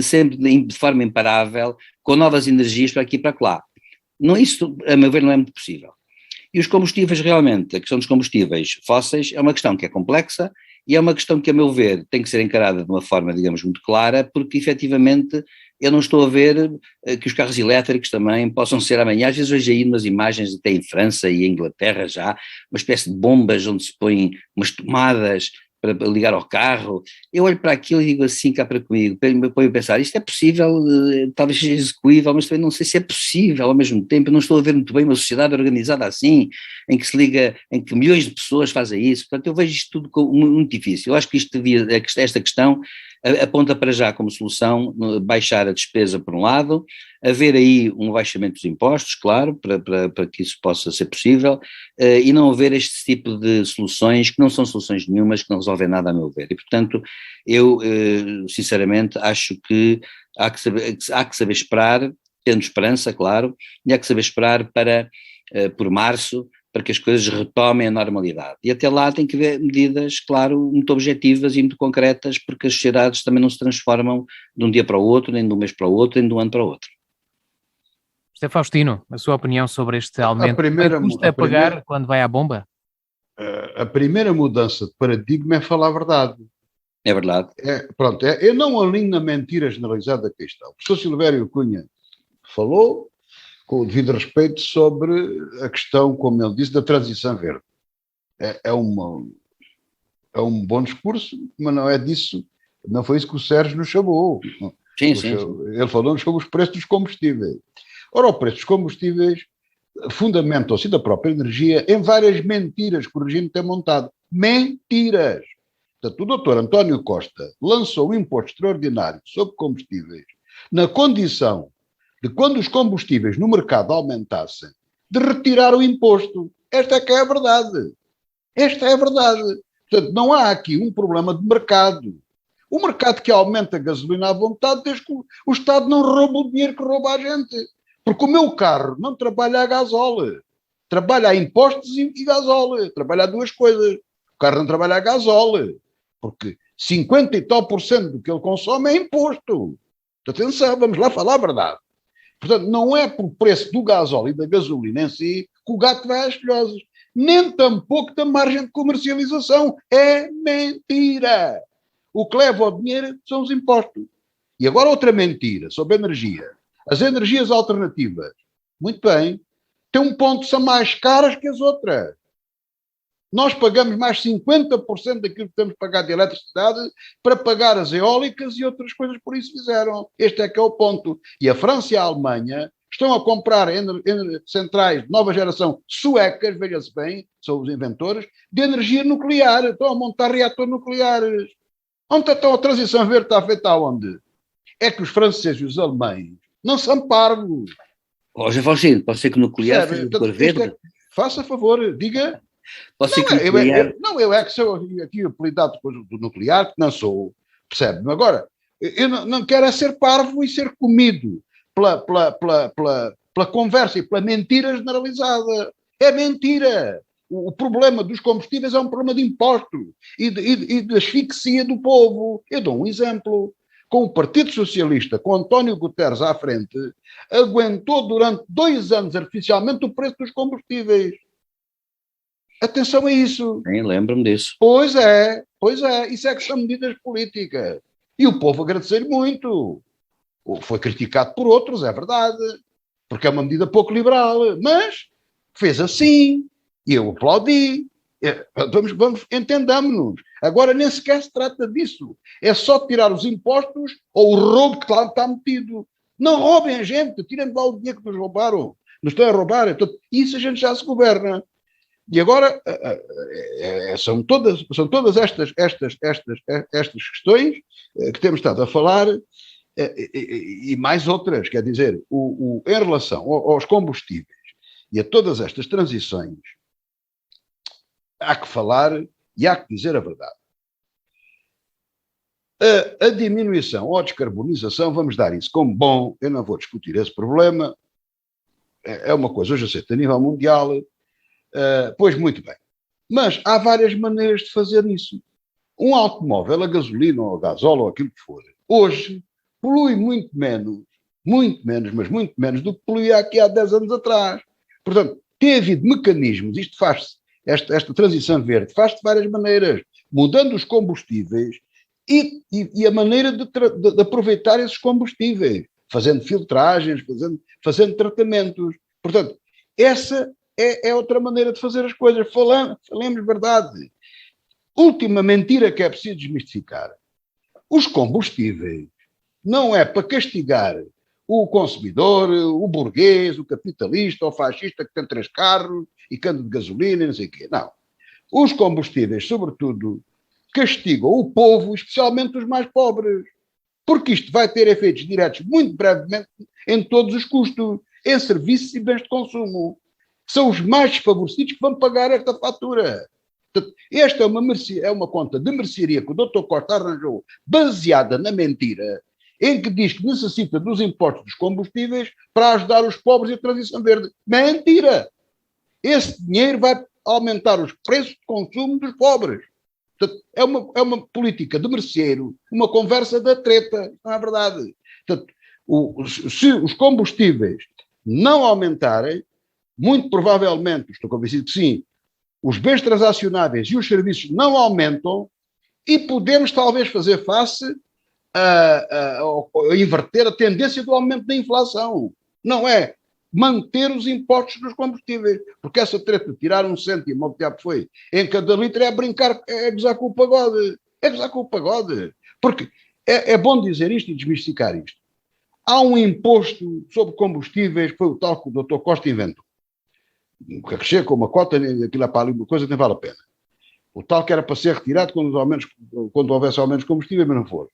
sempre de forma imparável, com novas energias para aqui e para lá. Não, isso, a meu ver, não é muito possível. E os combustíveis, realmente, a questão dos combustíveis fósseis é uma questão que é complexa e é uma questão que, a meu ver, tem que ser encarada de uma forma, digamos, muito clara, porque, efetivamente, eu não estou a ver que os carros elétricos também possam ser amanhã. Às vezes vejo aí umas imagens até em França e em Inglaterra já, uma espécie de bombas onde se põem umas tomadas para ligar ao carro. Eu olho para aquilo e digo assim, cá para comigo, me ponho a pensar, isto é possível, talvez seja execuível, mas também não sei se é possível ao mesmo tempo. Eu não estou a ver muito bem uma sociedade organizada assim, em que se liga, em que milhões de pessoas fazem isso. Portanto, eu vejo isto tudo como muito difícil. Eu acho que esta questão aponta para já como solução baixar a despesa por um lado, haver aí um baixamento dos impostos, claro, para que isso possa ser possível, e não haver este tipo de soluções que não são soluções nenhumas, que não resolvem nada a meu ver. E, portanto, eu sinceramente acho que há que saber esperar, tendo esperança, claro, e há que saber esperar por março, para que as coisas retomem a normalidade. E até lá tem que haver medidas, claro, muito objetivas e muito concretas, porque as sociedades também não se transformam de um dia para o outro, nem de um mês para o outro, nem de um ano para o outro. José Faustino, a sua opinião sobre este aumento? Quanto custa pagar quando vai à bomba? A primeira mudança de paradigma é falar a verdade. É verdade. Eu não alinho na mentira generalizada da questão. O professor Silvério Cunha falou, com o devido respeito, sobre a questão, como ele disse, da transição verde. É um bom discurso, mas não é disso, não foi isso que o Sérgio nos chamou. Sim. Ele falou sobre os preços dos combustíveis. Ora, o preço dos combustíveis fundamentam-se da própria energia em várias mentiras que o regime tem montado. Mentiras! Portanto, o doutor António Costa lançou um imposto extraordinário sobre combustíveis na condição de, quando os combustíveis no mercado aumentassem, de retirar o imposto. Esta é que é a verdade. Esta é a verdade. Portanto, não há aqui um problema de mercado. O mercado que aumenta a gasolina à vontade, desde que o Estado não rouba o dinheiro que rouba a gente. Porque o meu carro não trabalha a gasóleo. Trabalha a impostos e gasóleo. Trabalha a duas coisas. O carro não trabalha a gasóleo. Porque 50 e tal % do que ele consome é imposto. Atenção, vamos lá falar a verdade. Portanto, não é por preço do gasóleo e da gasolina em si que o gato vai às filhosas. Nem tampouco da margem de comercialização. É mentira. O que leva o dinheiro são os impostos. E agora outra mentira sobre a energia. As energias alternativas, muito bem, têm um ponto, são mais caras que as outras. Nós pagamos mais 50% daquilo que temos que pagar de eletricidade para pagar as eólicas e outras coisas por isso fizeram. Este é que é o ponto. E a França e a Alemanha estão a comprar centrais de nova geração suecas, veja-se bem, são os inventores, de energia nuclear. Estão a montar reatores nucleares. Onde está a transição verde? Está feita aonde? É que os franceses e os alemães não são parvos. José Faustino, pode ser que o nuclear seja de cor verde? Faça favor, diga. Pode ser que o nuclear... eu é que sou aqui apelidado depois do nuclear, que não sou, percebe-me? Agora, eu não quero é ser parvo e ser comido pela conversa e pela mentira generalizada. É mentira. O problema dos combustíveis é um problema de impostos e de asfixia do povo. Eu dou um exemplo. Com o Partido Socialista, com António Guterres à frente, aguentou durante 2 anos artificialmente o preço dos combustíveis. Atenção a isso. Nem lembro-me disso. Pois é. Isso é que são medidas políticas. E o povo agradecer muito. Foi criticado por outros, é verdade, porque é uma medida pouco liberal, mas fez assim, e eu aplaudi. Entendamos-nos. Agora nem sequer se trata disso. É só tirar os impostos ou o roubo que lá está metido. Não roubem a gente, tirem de lá o dinheiro que nos roubaram. Nos estão a roubar. Então, isso a gente já se governa. E agora são todas estas questões que temos estado a falar e mais outras. Quer dizer, em relação aos combustíveis e a todas estas transições, há que falar e há que dizer a verdade. A diminuição ou a descarbonização, vamos dar isso como bom, eu não vou discutir esse problema, é uma coisa hoje aceita a nível mundial, pois muito bem. Mas há várias maneiras de fazer isso. Um automóvel a gasolina ou a gasóleo ou aquilo que for, hoje polui muito menos, mas muito menos do que poluía aqui há 10 anos atrás. Portanto, tem havido mecanismos, isto faz-se, esta transição verde faz-se de várias maneiras, mudando os combustíveis e a maneira de aproveitar esses combustíveis, fazendo filtragens, fazendo tratamentos. Portanto, essa é outra maneira de fazer as coisas. Falemos verdade. Última mentira que é preciso desmistificar. Os combustíveis não é para castigar o consumidor, o burguês, o capitalista, o fascista que tem 3 carros e que anda de gasolina e não sei o quê. Não. Os combustíveis, sobretudo, castigam o povo, especialmente os mais pobres. Porque isto vai ter efeitos diretos muito brevemente em todos os custos, em serviços e bens de consumo. São os mais desfavorecidos que vão pagar esta fatura. Portanto, esta é uma conta de mercearia que o Dr. Costa arranjou, baseada na mentira, em que diz que necessita dos impostos dos combustíveis para ajudar os pobres e a transição verde. Mentira! Esse dinheiro vai aumentar os preços de consumo dos pobres. Portanto, é uma política de merceeiro, uma conversa da treta, não é verdade? Portanto, se os combustíveis não aumentarem, muito provavelmente, estou convencido que sim, os bens transacionáveis e os serviços não aumentam e podemos talvez fazer face a inverter a tendência do aumento da inflação. Não é manter os impostos dos combustíveis, porque essa treta de tirar 1 cêntimo, ou o que diabo foi, em cada litro é brincar, é gozar com o pagode. É gozar com o pagode. Porque é bom dizer isto e desmistificar isto. Há um imposto sobre combustíveis, que foi o tal que o Dr. Costa inventou. Que chega com uma cota, aquilo é para ali uma coisa que nem vale a pena. O tal que era para ser retirado quando houvesse aumentos de combustível, mas não for.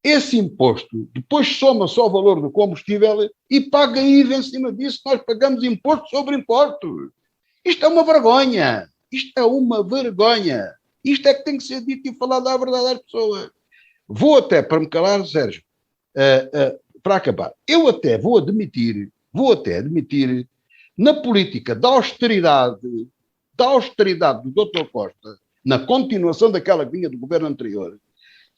Esse imposto depois soma só o valor do combustível e paga IVA em cima disso. Nós pagamos imposto sobre impostos. Isto é uma vergonha. Isto é uma vergonha. Isto é que tem que ser dito e falado à verdade às pessoas. Vou até, para me calar, Sérgio, para acabar, eu até vou admitir, na política da austeridade do Dr. Costa, na continuação daquela que vinha do governo anterior,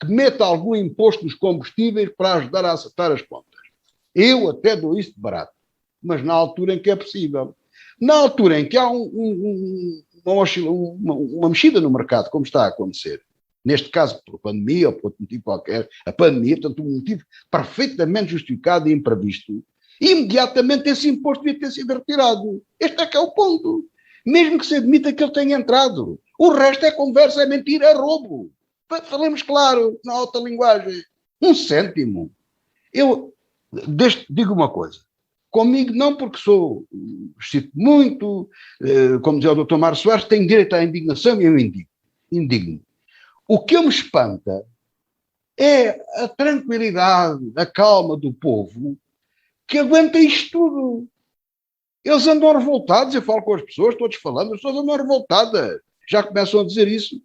que meta algum imposto nos combustíveis para ajudar a acertar as contas. Eu até dou isso de barato, mas na altura em que é possível. Na altura em que há uma mexida no mercado, como está a acontecer, neste caso por pandemia ou por outro motivo qualquer, a pandemia, portanto um motivo perfeitamente justificado e imprevisto, imediatamente esse imposto devia ter sido retirado. Este é que é o ponto. Mesmo que se admita que ele tenha entrado. O resto é conversa, é mentira, é roubo. Falemos claro, na alta linguagem. 1 cêntimo. Eu digo uma coisa. Comigo não, porque cito muito, como dizia o Dr. Mário Soares, tenho direito à indignação e eu indigno. O que me espanta é a tranquilidade, a calma do povo que aguenta isto tudo. Eles andam revoltados, eu falo com as pessoas, todos falando, as pessoas andam revoltadas. Já começam a dizer isso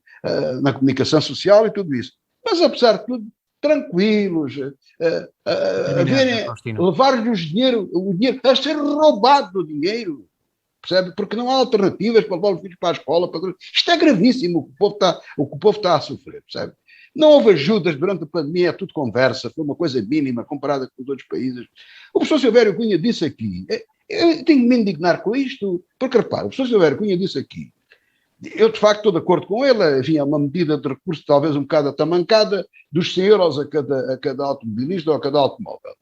na comunicação social e tudo isso. Mas, apesar de tudo, tranquilos, levar-lhes o dinheiro, a ser roubado o dinheiro. percebe? Porque não há alternativas para levar os filhos para a escola. Isto é gravíssimo, o que o povo está a sofrer, percebe? Não houve ajudas durante a pandemia, é tudo conversa, foi uma coisa mínima comparada com os outros países. O professor Silvério Cunha disse aqui, eu tenho que me indignar com isto, porque repara, o professor Silvério Cunha disse aqui, eu de facto estou de acordo com ele, havia uma medida de recurso talvez um bocado atamancada, dos 100 euros a cada automobilista ou a cada automóvel.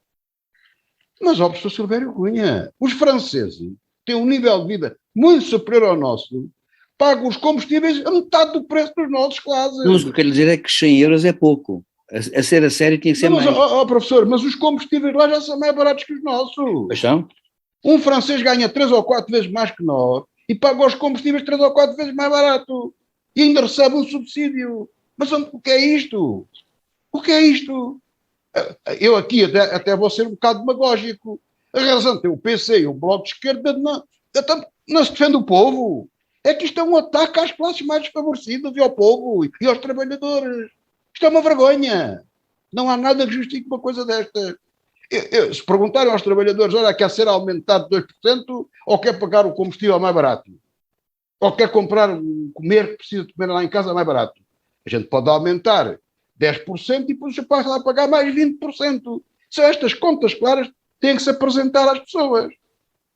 Mas, ó, professor Silvério Cunha, os franceses têm um nível de vida muito superior ao nosso, pagam os combustíveis a metade do preço dos nossos, quase. Mas o que eu quero dizer é que 100 euros é pouco. A ser a sério tinha que ser mais. Professor, mas os combustíveis lá já são mais baratos que os nossos. Pois são? Um francês ganha 3 ou 4 vezes mais que nós e paga os combustíveis 3 ou 4 vezes mais barato. E ainda recebe um subsídio. Mas o que é isto? O que é isto? Eu aqui até vou ser um bocado demagógico. A razão tem o PC e o Bloco de Esquerda não se defende o povo. É que isto é um ataque às classes mais desfavorecidas e ao povo e aos trabalhadores. Isto é uma vergonha. Não há nada que justifique uma coisa desta. Se perguntarem aos trabalhadores, olha, quer ser aumentado 2% ou quer pagar o combustível mais barato? Ou quer comprar comer que precisa de comer lá em casa mais barato? A gente pode aumentar 10% e depois você passa a pagar mais 20%. São estas contas claras que têm que se apresentar às pessoas.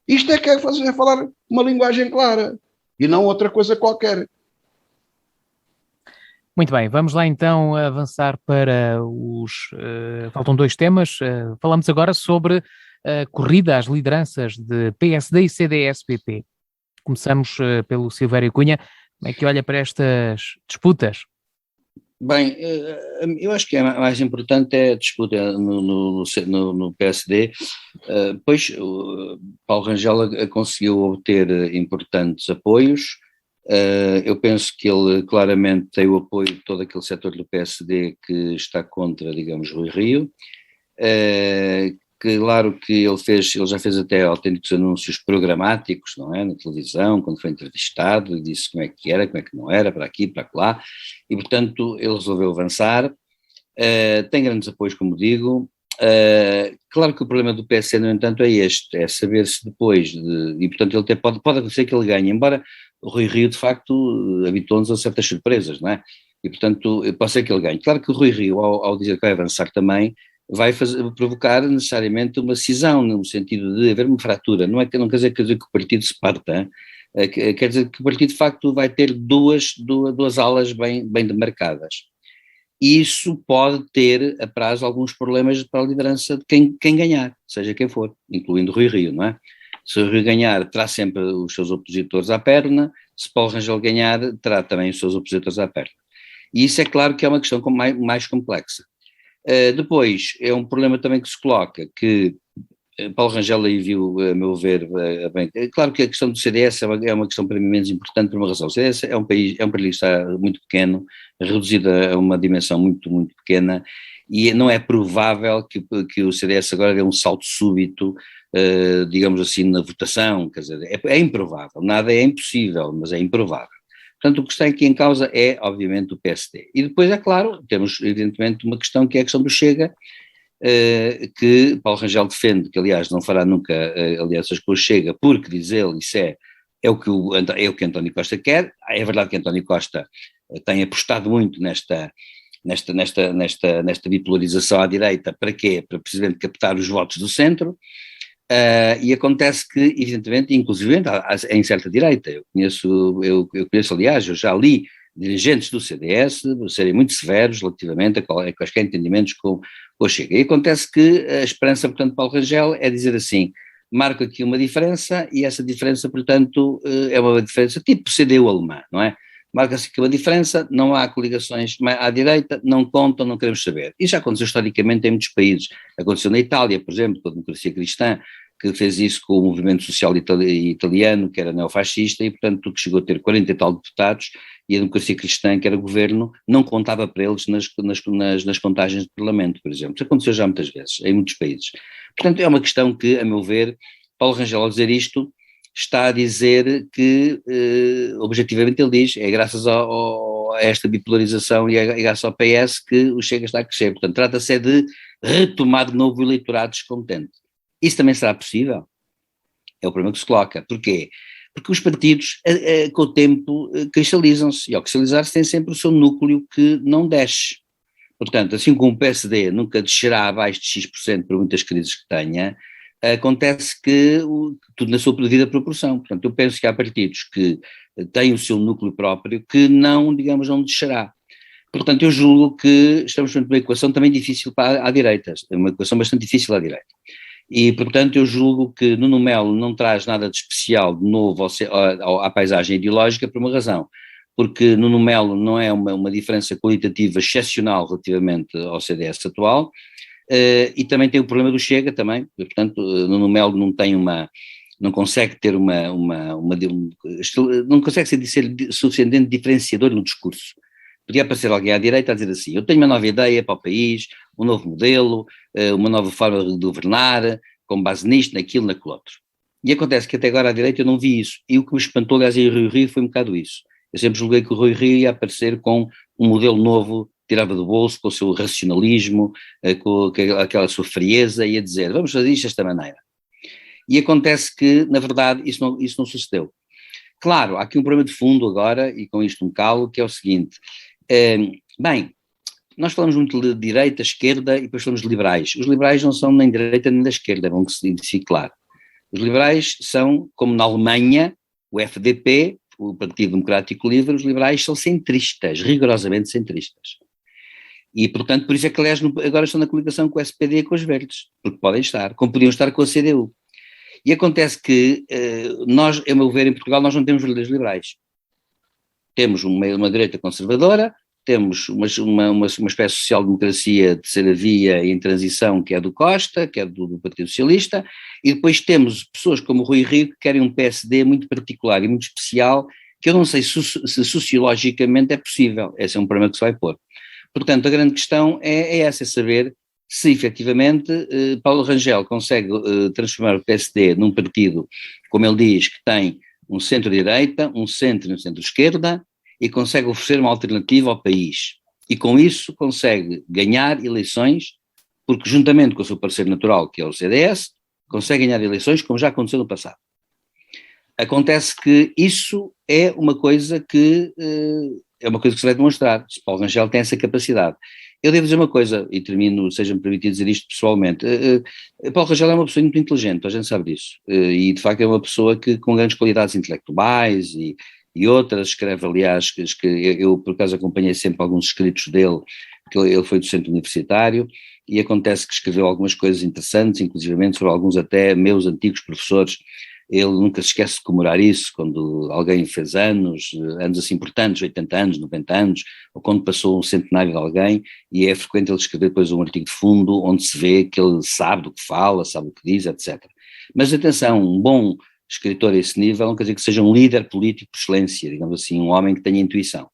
Isto é que é falar uma linguagem clara e não outra coisa qualquer. Muito bem, vamos lá então avançar para os... faltam 2 temas. Falamos agora sobre a corrida às lideranças de PSD e CDS-PP. Começamos pelo Silvério Cunha. Como é que olha para estas disputas? Bem, eu acho que a mais importante é a disputa no PSD, pois Paulo Rangel conseguiu obter importantes apoios. Eu penso que ele claramente tem o apoio de todo aquele setor do PSD que está contra, digamos, Rui Rio. Claro que ele já fez até autênticos anúncios programáticos, não é, na televisão, quando foi entrevistado, e disse como é que era, como é que não era, para aqui, para lá, e portanto ele resolveu avançar, tem grandes apoios, como digo. Claro que o problema do PSD, no entanto, é este, é saber se depois, e portanto ele até pode acontecer que ele ganhe, embora o Rui Rio de facto habituou-nos a certas surpresas, não é, e portanto pode ser que ele ganhe. Claro que o Rui Rio, ao dizer que vai avançar também, vai provocar necessariamente uma cisão, no sentido de haver uma fratura. Não quer dizer que o partido se parta, quer dizer que o partido de facto vai ter duas alas bem demarcadas. E isso pode ter a prazo alguns problemas para a liderança de quem ganhar, seja quem for, incluindo Rui Rio, não é? Se o Rio ganhar, terá sempre os seus opositores à perna, se Paulo Rangel ganhar, terá também os seus opositores à perna. E isso é claro que é uma questão mais complexa. Depois, é um problema também que se coloca, que Paulo Rangel aí viu, a meu ver, bem. Claro que a questão do CDS é uma questão para mim menos importante por uma razão. O CDS é um país que está muito pequeno, reduzido a uma dimensão muito, muito pequena, e não é provável que o CDS agora dê um salto súbito, digamos assim, na votação, quer dizer, é improvável, nada é impossível, mas é improvável. Portanto, o que está aqui em causa é, obviamente, o PSD. E depois, é claro, temos, evidentemente, uma questão que é a questão do Chega, que Paulo Rangel defende, que, aliás, não fará nunca alianças com o Chega, porque, diz ele, isso é o que António Costa quer. É verdade que António Costa tem apostado muito nesta bipolarização à direita. Para quê? Para, precisamente, captar os votos do centro. E acontece que, evidentemente, inclusive em certa direita, eu conheço, aliás, eu já li dirigentes do CDS serem muito severos relativamente a quaisquer entendimentos com o Chega. E acontece que a esperança, portanto, de Paulo Rangel é dizer assim, marco aqui uma diferença e essa diferença, portanto, é uma diferença tipo CDU alemã, não é? Marca-se aqui uma diferença, não há coligações à direita, não contam, não queremos saber. Isso já aconteceu historicamente em muitos países. Aconteceu na Itália, por exemplo, com a democracia cristã, que fez isso com o movimento social italiano, que era neofascista, e portanto que chegou a ter 40 e tal deputados, e a democracia cristã, que era governo, não contava para eles nas contagens de parlamento, por exemplo. Isso aconteceu já muitas vezes, em muitos países. Portanto, é uma questão que, a meu ver, Paulo Rangel, ao dizer isto, está a dizer que, objetivamente ele diz, é graças a esta bipolarização e graças ao PS que o Chega está a crescer. Portanto, trata-se de retomar de novo o eleitorado descontente. Isso também será possível? É o problema que se coloca. Porquê? Porque os partidos, com o tempo, cristalizam-se, e ao cristalizar-se tem sempre o seu núcleo que não desce. Portanto, assim como o PSD nunca descerá abaixo de X% por muitas crises que tenha, acontece que tudo na sua devida proporção. Portanto, eu penso que há partidos que têm o seu núcleo próprio que não, digamos, não descerá. Portanto, eu julgo que estamos frente a uma equação também difícil à direita, é uma equação bastante difícil à direita. E, portanto, eu julgo que Nuno Melo não traz nada de especial, de novo, à paisagem ideológica por uma razão. Porque Nuno Melo não é uma diferença qualitativa excepcional relativamente ao CDS atual, e também tem o problema do Chega também, portanto, Nuno Melo não consegue ter não consegue ser suficientemente diferenciador no discurso. Podia aparecer alguém à direita a dizer assim, eu tenho uma nova ideia para o país, um novo modelo, uma nova forma de governar, com base nisto, naquilo, naquele outro. E acontece que até agora à direita eu não vi isso, e o que me espantou, aliás, em Rui Rio foi um bocado isso. Eu sempre julguei que o Rui Rio ia aparecer com um modelo novo, tirava do bolso, com o seu racionalismo, com aquela sua frieza, e ia dizer, vamos fazer isto desta maneira. E acontece que, na verdade, isso não sucedeu. Claro, há aqui um problema de fundo agora, e com isto um calo, que é o seguinte, bem, nós falamos muito de direita, esquerda, e depois falamos de liberais. Os liberais não são nem da direita nem da esquerda, é bom que se fique claro. Os liberais são, como na Alemanha, o FDP, o Partido Democrático Livre, os liberais são centristas, rigorosamente centristas. E, portanto, por isso é que, aliás, agora estão na coligação com o SPD e com os verdes, porque podem estar, como podiam estar com a CDU. E acontece que nós, a meu ver, em Portugal, nós não temos verdadeiros liberais. Temos uma direita conservadora, temos uma espécie de social-democracia de terceira via em transição, que é do Costa, que é do Partido Socialista, e depois temos pessoas como o Rui Rio que querem um PSD muito particular e muito especial, que eu não sei se sociologicamente é possível. Esse é um problema que se vai pôr. Portanto, a grande questão é essa, é saber se efetivamente Paulo Rangel consegue transformar o PSD num partido, como ele diz, que tem um centro-direita, um centro e um centro-esquerda, e consegue oferecer uma alternativa ao país. E com isso consegue ganhar eleições, porque juntamente com o seu parceiro natural, que é o CDS, consegue ganhar eleições, como já aconteceu no passado. Acontece que isso é uma coisa que se vai demonstrar, se Paulo Rangel tem essa capacidade. Eu devo dizer uma coisa, e termino, seja-me permitido dizer isto pessoalmente, Paulo Rangel é uma pessoa muito inteligente, a gente sabe disso, e de facto é uma pessoa com grandes qualidades intelectuais e outras, escreve aliás, que eu por acaso acompanhei sempre alguns escritos dele, porque ele foi docente universitário, e acontece que escreveu algumas coisas interessantes, inclusivamente sobre alguns até meus antigos professores. Ele nunca se esquece de comemorar isso, quando alguém fez anos assim importantes, 80 anos, 90 anos, ou quando passou um centenário de alguém, e é frequente ele escrever depois um artigo de fundo, onde se vê que ele sabe do que fala, sabe o que diz, etc. Mas atenção, um bom escritor a esse nível não quer dizer que seja um líder político por excelência, digamos assim, um homem que tenha intuição.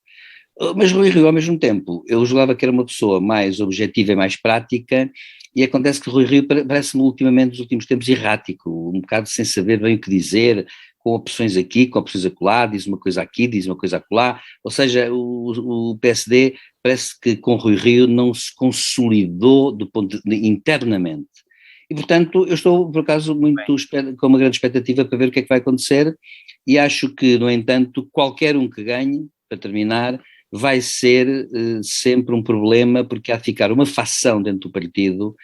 Mas Rui Rio, ao mesmo tempo, eu julgava que era uma pessoa mais objetiva e mais prática, e acontece que Rui Rio parece-me ultimamente, nos últimos tempos, errático, um bocado sem saber bem o que dizer, com opções aqui, com opções acolá, diz uma coisa aqui, diz uma coisa acolá, ou seja, o PSD parece que com Rui Rio não se consolidou internamente. E, portanto, eu estou, por acaso, com uma grande expectativa para ver o que é que vai acontecer, e acho que, no entanto, qualquer um que ganhe, para terminar, vai ser sempre um problema, porque há de ficar uma facção dentro do partido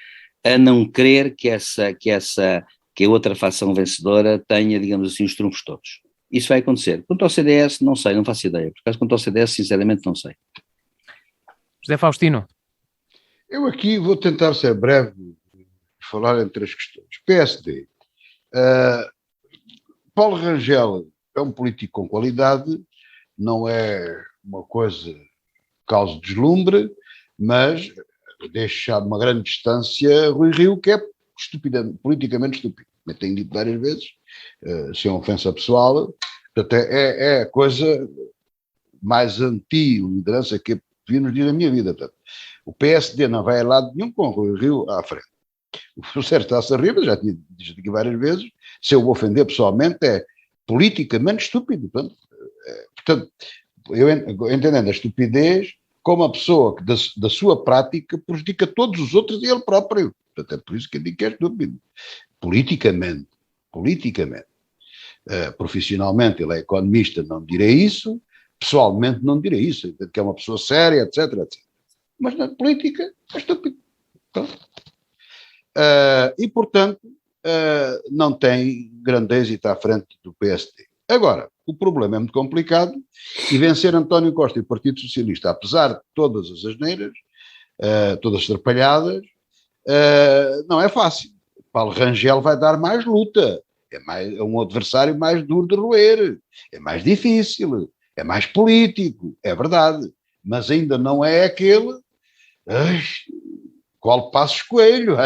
a não querer que a outra facção vencedora tenha, digamos assim, os trunfos todos. Isso vai acontecer. Quanto ao CDS, não sei, não faço ideia. Por acaso, quanto ao CDS, sinceramente, não sei. José Faustino. Eu aqui vou tentar ser breve, falar em três questões. PSD. Paulo Rangel é um político com qualidade, não é uma coisa que cause deslumbre, mas deixa uma grande distância Rui Rio, que é politicamente estúpido. Eu tenho dito várias vezes, sem ofensa pessoal, até é a coisa mais anti-liderança que eu vi nos dias da minha vida. Portanto, o PSD não vai a lado nenhum com o Rui Rio à frente. O Sérgio está-se a rir, mas já tinha dito aqui várias vezes, se eu o ofender pessoalmente, é politicamente estúpido. Portanto, eu entendendo a estupidez como uma pessoa que da sua prática prejudica todos os outros e ele próprio. Portanto, é por isso que eu digo que é estúpido. Politicamente. Profissionalmente ele é economista, não direi isso, pessoalmente não direi isso, que é uma pessoa séria, etc, etc. Mas na política é estúpido. E, portanto, não tem grande êxito à frente do PSD. Agora, o problema é muito complicado e vencer António Costa e o Partido Socialista, apesar de todas as asneiras, todas trapalhadas, não é fácil. Paulo Rangel vai dar mais luta, é um adversário mais duro de roer, é mais difícil, é mais político, é verdade, mas ainda não é aquele qual Passos Coelho.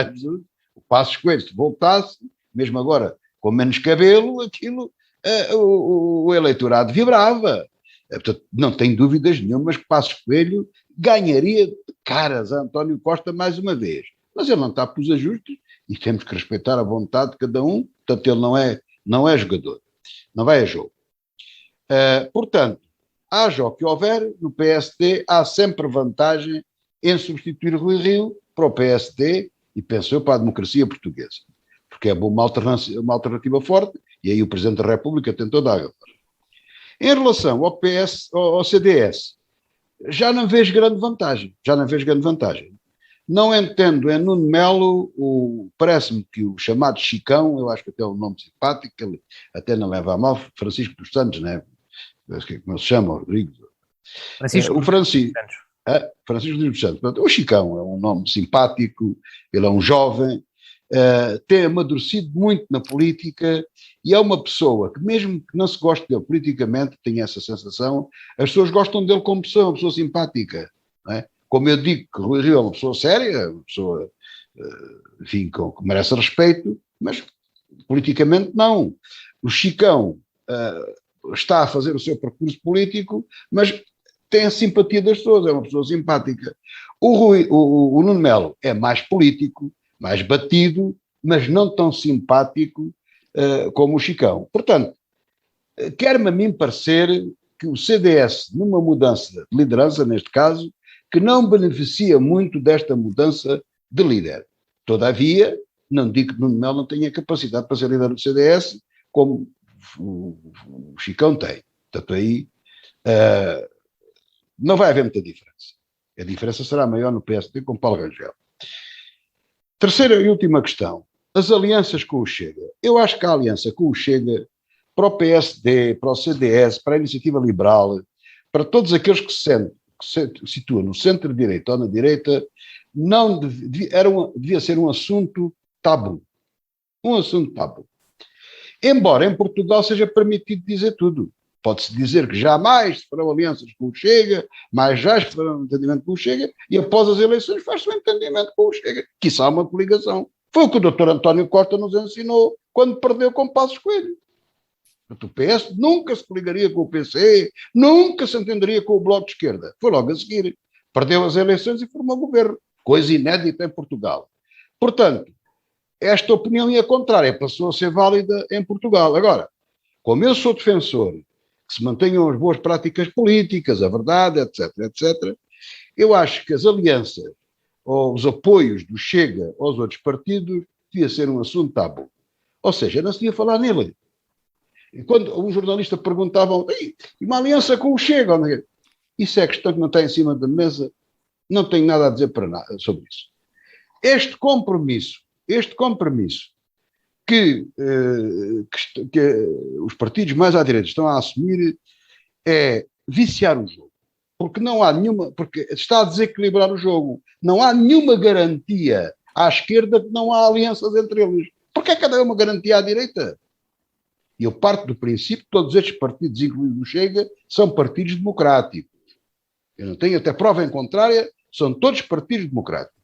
O Passos Coelho, se voltasse, mesmo agora com menos cabelo, aquilo, o eleitorado vibrava. Portanto, não tenho dúvidas nenhumas que Passos Coelho ganharia de caras a António Costa mais uma vez. Mas ele não está para os ajustes e temos que respeitar a vontade de cada um. Portanto, ele não é jogador, não vai a jogo. Portanto, haja o que houver, no PSD há sempre vantagem em substituir Rui Rio para o PSD e, penso eu, para a democracia portuguesa. Porque é uma alternativa forte e aí o Presidente da República tem toda a razão. Em relação ao CDS, já não vejo grande vantagem. Não entendo em Nuno Melo, parece-me que o chamado Chicão, eu acho que até é um nome simpático, ele até não leva a mal, Francisco dos Santos, né? Como ele se chama, Rodrigo? Francisco dos Santos. O Chicão é um nome simpático, ele é um jovem, tem amadurecido muito na política e é uma pessoa que, mesmo que não se goste dele politicamente, tem essa sensação, as pessoas gostam dele como pessoa, uma pessoa simpática, não é? Como eu digo que Rui Rio é uma pessoa séria, uma pessoa, enfim, que merece respeito, mas politicamente não. O Chicão está a fazer o seu percurso político, mas tem a simpatia das pessoas, é uma pessoa simpática. O Nuno Melo é mais político, mais batido, mas não tão simpático como o Chicão. Portanto, quer-me a mim parecer que o CDS, numa mudança de liderança, neste caso, que não beneficia muito desta mudança de líder. Todavia, não digo que Nuno Melo não tenha capacidade para ser líder do CDS, como o Chicão tem. Portanto, aí não vai haver muita diferença. A diferença será maior no PSD com Paulo Rangel. Terceira e última questão. As alianças com o Chega. Eu acho que a aliança com o Chega, para o PSD, para o CDS, para a Iniciativa Liberal, para todos aqueles que se situam no centro-direita ou na direita, devia ser um assunto tabu. Um assunto tabu. Embora em Portugal seja permitido dizer tudo. Pode-se dizer que jamais se farão alianças com o Chega, mas já se farão um entendimento com o Chega, e após as eleições faz-se um entendimento com o Chega. Quiçá uma coligação. Foi o que o Dr. António Costa nos ensinou quando perdeu com Passos Coelho. O PS nunca se coligaria com o PC, nunca se entenderia com o Bloco de Esquerda. Foi logo a seguir. Perdeu as eleições e formou governo. Coisa inédita em Portugal. Portanto, esta opinião ia contrária, passou a ser válida em Portugal. Agora, como eu sou defensor que se mantenham as boas práticas políticas, a verdade, etc., etc., eu acho que as alianças ou os apoios do Chega aos outros partidos devia ser um assunto tabu. Ou seja, não se devia falar nele. E quando um jornalista perguntava, e uma aliança com o Chega? Isso é questão que não está em cima da mesa, não tenho nada a dizer sobre isso. Este compromisso que os partidos mais à direita estão a assumir é viciar o jogo. Porque não há nenhuma, porque está a desequilibrar o jogo. Não há nenhuma garantia à esquerda que não há alianças entre eles. Porque é cada uma garantia à direita? E eu parto do princípio que todos estes partidos, incluindo o Chega, são partidos democráticos. Eu não tenho até prova em contrária, são todos partidos democráticos.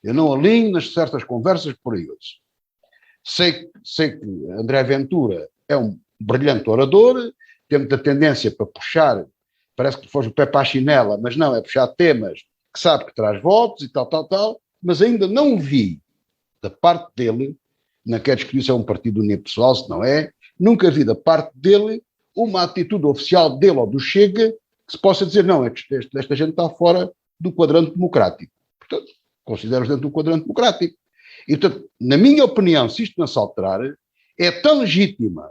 Eu não alinho nas certas conversas por aí hoje. Sei que André Ventura é um brilhante orador, tem muita tendência para puxar, parece que foge o pé para a chinela, mas não, é puxar temas que sabe que traz votos e tal, mas ainda não vi da parte dele, não quero discutir se é um partido unipessoal, se não é, nunca vi da parte dele uma atitude oficial dele ou do Chega que se possa dizer, não, esta gente está fora do quadrante democrático. Portanto, considero-os dentro do quadrante democrático. E, portanto, na minha opinião, se isto não se alterar, é tão legítima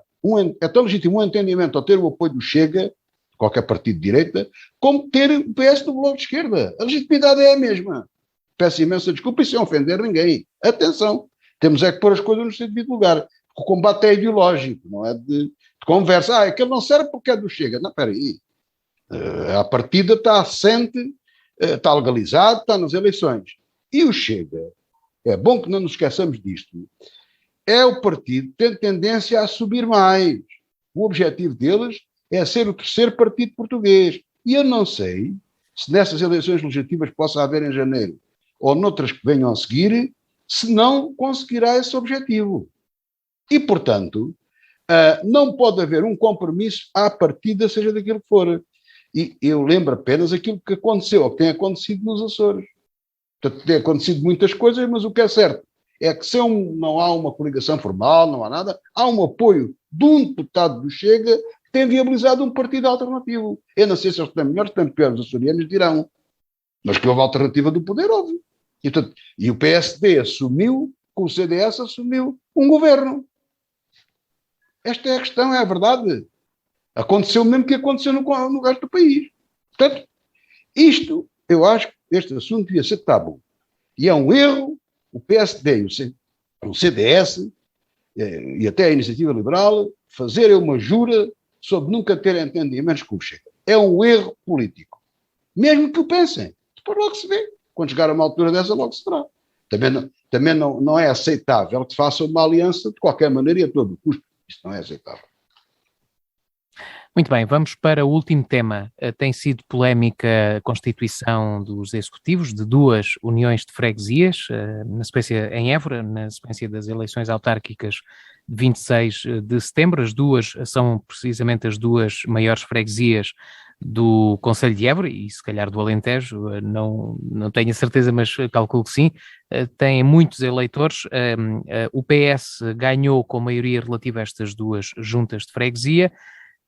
é tão legítimo um entendimento ao ter o apoio do Chega, qualquer partido de direita, como ter o PS do Bloco de Esquerda. A legitimidade é a mesma. Peço imensa desculpa e sem ofender ninguém. Atenção, temos é que pôr as coisas no seu devido lugar. O combate é ideológico, não é de conversa. Aquele não serve porque é do Chega. Não, espera aí. A partida está assente, está legalizado, está nas eleições. E o Chega, é bom que não nos esqueçamos disto, é o partido que tem tendência a subir mais. O objetivo deles é ser o terceiro partido português. E eu não sei se nessas eleições legislativas possa haver em janeiro ou noutras que venham a seguir, se não conseguirá esse objetivo. E, portanto, não pode haver um compromisso à partida, seja daquilo que for. E eu lembro apenas aquilo que aconteceu, ou que tem acontecido nos Açores. Portanto, tem acontecido muitas coisas, mas o que é certo é que se não há uma coligação formal, não há nada, há um apoio de um deputado do Chega que tem viabilizado um partido alternativo. Eu não sei se eles estão melhores, estão piores, os açorianos dirão. Mas que houve alternativa do poder, houve. E o PSD assumiu, com o CDS assumiu um governo. Esta é a questão, é a verdade. Aconteceu o mesmo que aconteceu no resto do país. Portanto, isto, eu acho que este assunto devia ser tabu. E é um erro o PSD e o CDS e até a Iniciativa Liberal fazerem uma jura sobre nunca terem entendimentos com o Chega. É um erro político. Mesmo que o pensem. Depois logo se vê. Quando chegar a uma altura dessa, logo se verá. Também não é aceitável que se faça uma aliança de qualquer maneira e a todo custo. Isso não é aceitável. Muito bem, vamos para o último tema. Tem sido polémica a constituição dos executivos de duas uniões de freguesias, na sequência em Évora, na sequência das eleições autárquicas de 26 de setembro. As duas são precisamente as duas maiores freguesias do Concelho de Évora e se calhar do Alentejo, não tenho a certeza, mas calculo que sim. Têm muitos eleitores. O PS ganhou com maioria relativa a estas duas juntas de freguesia.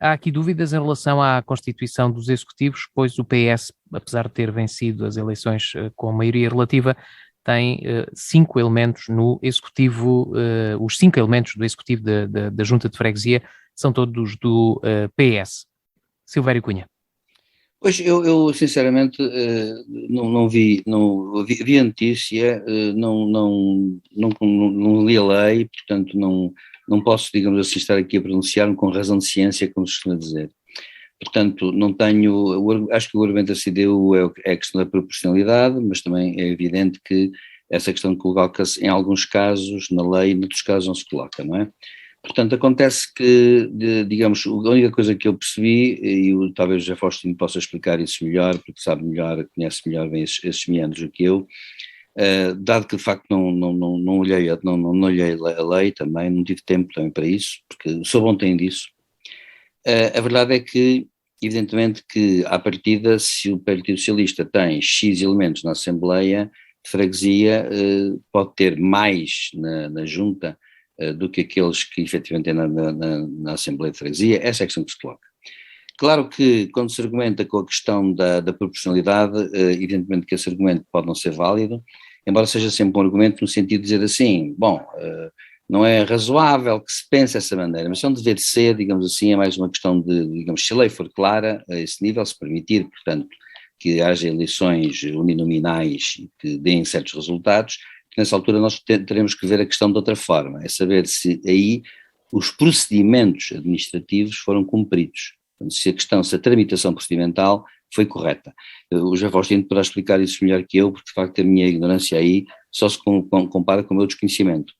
Há aqui dúvidas em relação à constituição dos executivos, pois o PS, apesar de ter vencido as eleições com maioria relativa, tem 5 elementos no executivo, os 5 elementos do executivo da junta de freguesia são todos do PS. Silvério Cunha. Pois, eu sinceramente vi a notícia, não li a lei, portanto não posso, digamos assim, estar aqui a pronunciar-me com razão de ciência, como se costuma dizer. Portanto, acho que o argumento a se deu é a questão da proporcionalidade, mas também é evidente que essa questão coloca-se em alguns casos na lei, noutros casos não se coloca, não é? Portanto, acontece que, digamos, a única coisa que eu percebi, e talvez o José Faustino possa explicar isso melhor, porque sabe melhor, conhece melhor bem esses meandros do que eu, dado que de facto não olhei a lei também, não tive tempo também para isso, porque sou bom tem disso. A verdade é que, evidentemente, que à partida, se o Partido Socialista tem X elementos na Assembleia de Freguesia, pode ter mais na Junta do que aqueles que efetivamente têm na Assembleia de Freguesia. Essa é a questão que se coloca. Claro que quando se argumenta com a questão da proporcionalidade, evidentemente que esse argumento pode não ser válido, embora seja sempre um argumento no sentido de dizer assim, bom, não é razoável que se pense dessa maneira, mas é um dever ser, digamos assim, é mais uma questão de, digamos, se a lei for clara a esse nível, se permitir, portanto, que haja eleições uninominais e que deem certos resultados, nessa altura nós teremos que ver a questão de outra forma, é saber se aí os procedimentos administrativos foram cumpridos, se a tramitação procedimental foi correta. O José Faustino poderá explicar isso melhor que eu, porque de facto a minha ignorância aí só se compara com o meu desconhecimento.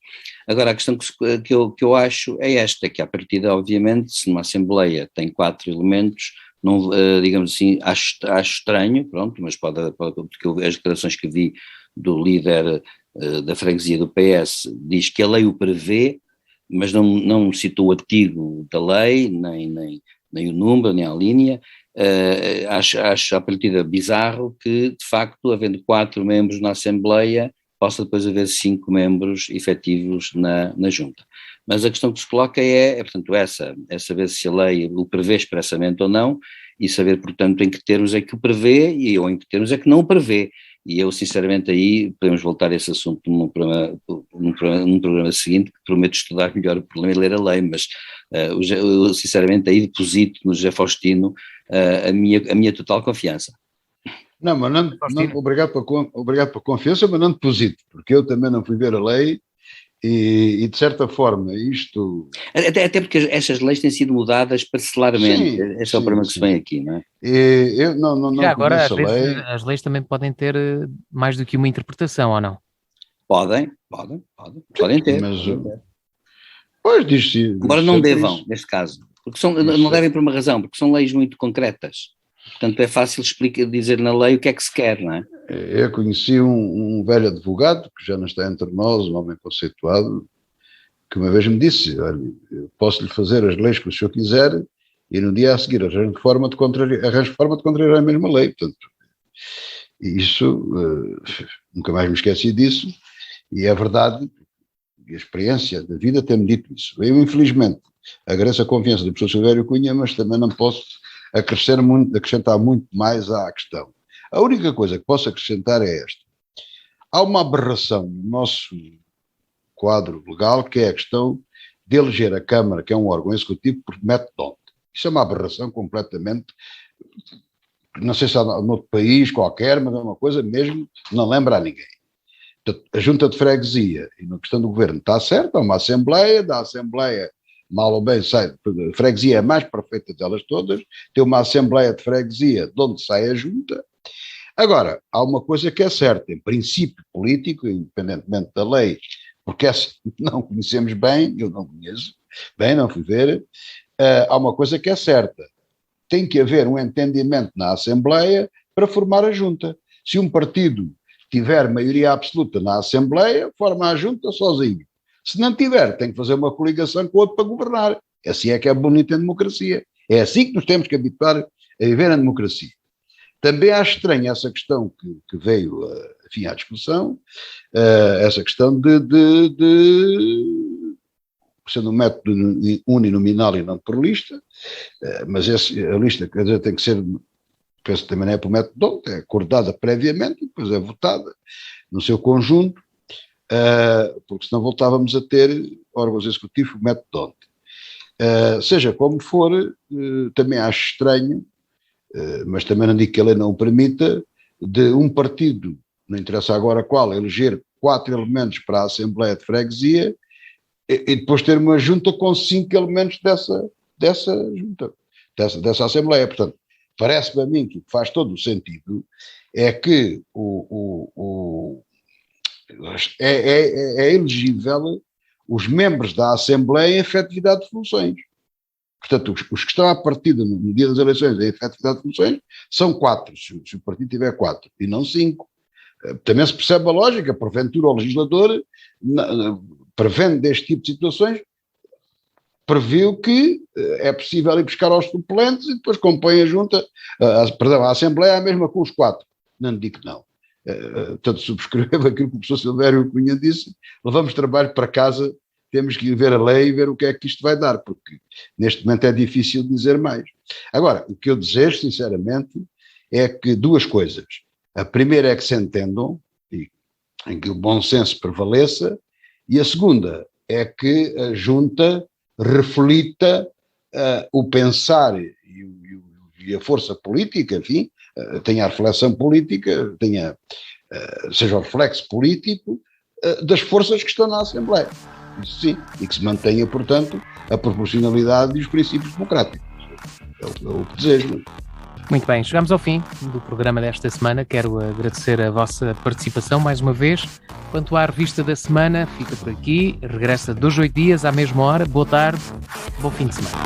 Agora, a questão que eu acho é esta, que à partida, obviamente, se numa Assembleia tem 4 elementos, não, digamos assim, acho estranho, pronto, mas porque as declarações que vi do líder da freguesia do PS diz que a lei o prevê, mas não citou o artigo da lei, nem o número, nem a linha. Acho à partida bizarro que, de facto, havendo 4 membros na Assembleia, possa depois haver 5 membros efetivos na Junta. Mas a questão que se coloca portanto, é saber se a lei o prevê expressamente ou não, e saber, portanto, em que termos é que o prevê ou em que termos é que não o prevê. E eu, sinceramente, aí podemos voltar a esse assunto num programa seguinte, que prometo estudar melhor o problema e ler a lei, mas eu, sinceramente, aí deposito no José Faustino a minha total confiança. Não, mas não, obrigado pela confiança, mas não deposito, porque eu também não fui ver a lei e de certa forma isto... Até porque estas leis têm sido mudadas parcelarmente, esse é o problema que se vem aqui, não é? Eu não agora, às vezes, lei. As leis também podem ter mais do que uma interpretação, ou não? Podem ter. Mas, pois diz-se... Embora não devam, neste caso, porque não devem por uma razão, porque são leis muito concretas. Portanto, é fácil dizer na lei o que é que se quer, não é? Eu conheci um velho advogado, que já não está entre nós, um homem conceituado, que uma vez me disse: olha, eu posso-lhe fazer as leis que o senhor quiser, e no dia a seguir arranjo forma de contrariar a mesma lei. Portanto, isso, nunca mais me esqueci disso, e é verdade, e a experiência da vida tem-me dito isso. Eu, infelizmente, agradeço a confiança do professor Silvério Cunha, mas também não posso acrescentar muito mais à questão. A única coisa que posso acrescentar é esta. Há uma aberração no nosso quadro legal, que é a questão de eleger a Câmara, que é um órgão executivo, por método. Isso é uma aberração completamente, não sei se há noutro país qualquer, mas é uma coisa mesmo, não lembra a ninguém. Portanto, a Junta de Freguesia, e na questão do Governo está certo, há uma Assembleia, da Assembleia, mal ou bem, sai, a freguesia é a mais perfeita delas todas, tem uma Assembleia de Freguesia de onde sai a Junta. Agora, há uma coisa que é certa, em princípio político, independentemente da lei, porque essa não conhecemos bem, eu não conheço bem, não fui ver, há uma coisa que é certa, tem que haver um entendimento na Assembleia para formar a Junta. Se um partido tiver maioria absoluta na Assembleia, forma a Junta sozinho. Se não tiver, tem que fazer uma coligação com o outro para governar. Assim é que é bonito em democracia. É assim que nos temos que habituar a viver na democracia. Também acho estranha essa questão que veio, enfim, à discussão, essa questão sendo um método uninominal e não por lista, mas a lista, quer dizer, tem que ser, penso que também não é por método, é acordada previamente e depois é votada no seu conjunto, porque senão voltávamos a ter órgãos executivos por método. Seja como for, também acho estranho, mas também não digo que a lei não o permita, de um partido, não interessa agora qual, eleger 4 elementos para a Assembleia de Freguesia e depois ter uma junta com 5 elementos dessa junta, dessa Assembleia. Portanto, parece-me a mim que faz todo o sentido é que é elegível os membros da Assembleia em efetividade de funções. Portanto, os que estão à partida no dia das eleições em efetividade de funções são 4, se o partido tiver 4, e não 5. Também se percebe a lógica, porventura o legislador, prevendo deste tipo de situações, previu que é possível ir buscar aos suplentes e depois compõe a junta, a Assembleia é a mesma com os 4. Não digo que não. Portanto, subscrevo aquilo que o professor Silvério Cunha disse, levamos trabalho para casa, temos que ir ver a lei e ver o que é que isto vai dar, porque neste momento é difícil dizer mais. Agora, o que eu desejo, sinceramente, é que 2 coisas. A primeira é que se entendam, e em que o bom senso prevaleça, e a segunda é que a Junta reflita o pensar e a força política, enfim, tenha a reflexão política, seja o reflexo político das forças que estão na Assembleia. Isso sim, e que se mantenha, portanto, a proporcionalidade e os princípios democráticos. É o que desejo. Muito bem, chegamos ao fim do programa desta semana. Quero agradecer a vossa participação mais uma vez. Quanto à revista da semana, fica por aqui. Regressa 2 a 8 dias, à mesma hora. Boa tarde, bom fim de semana.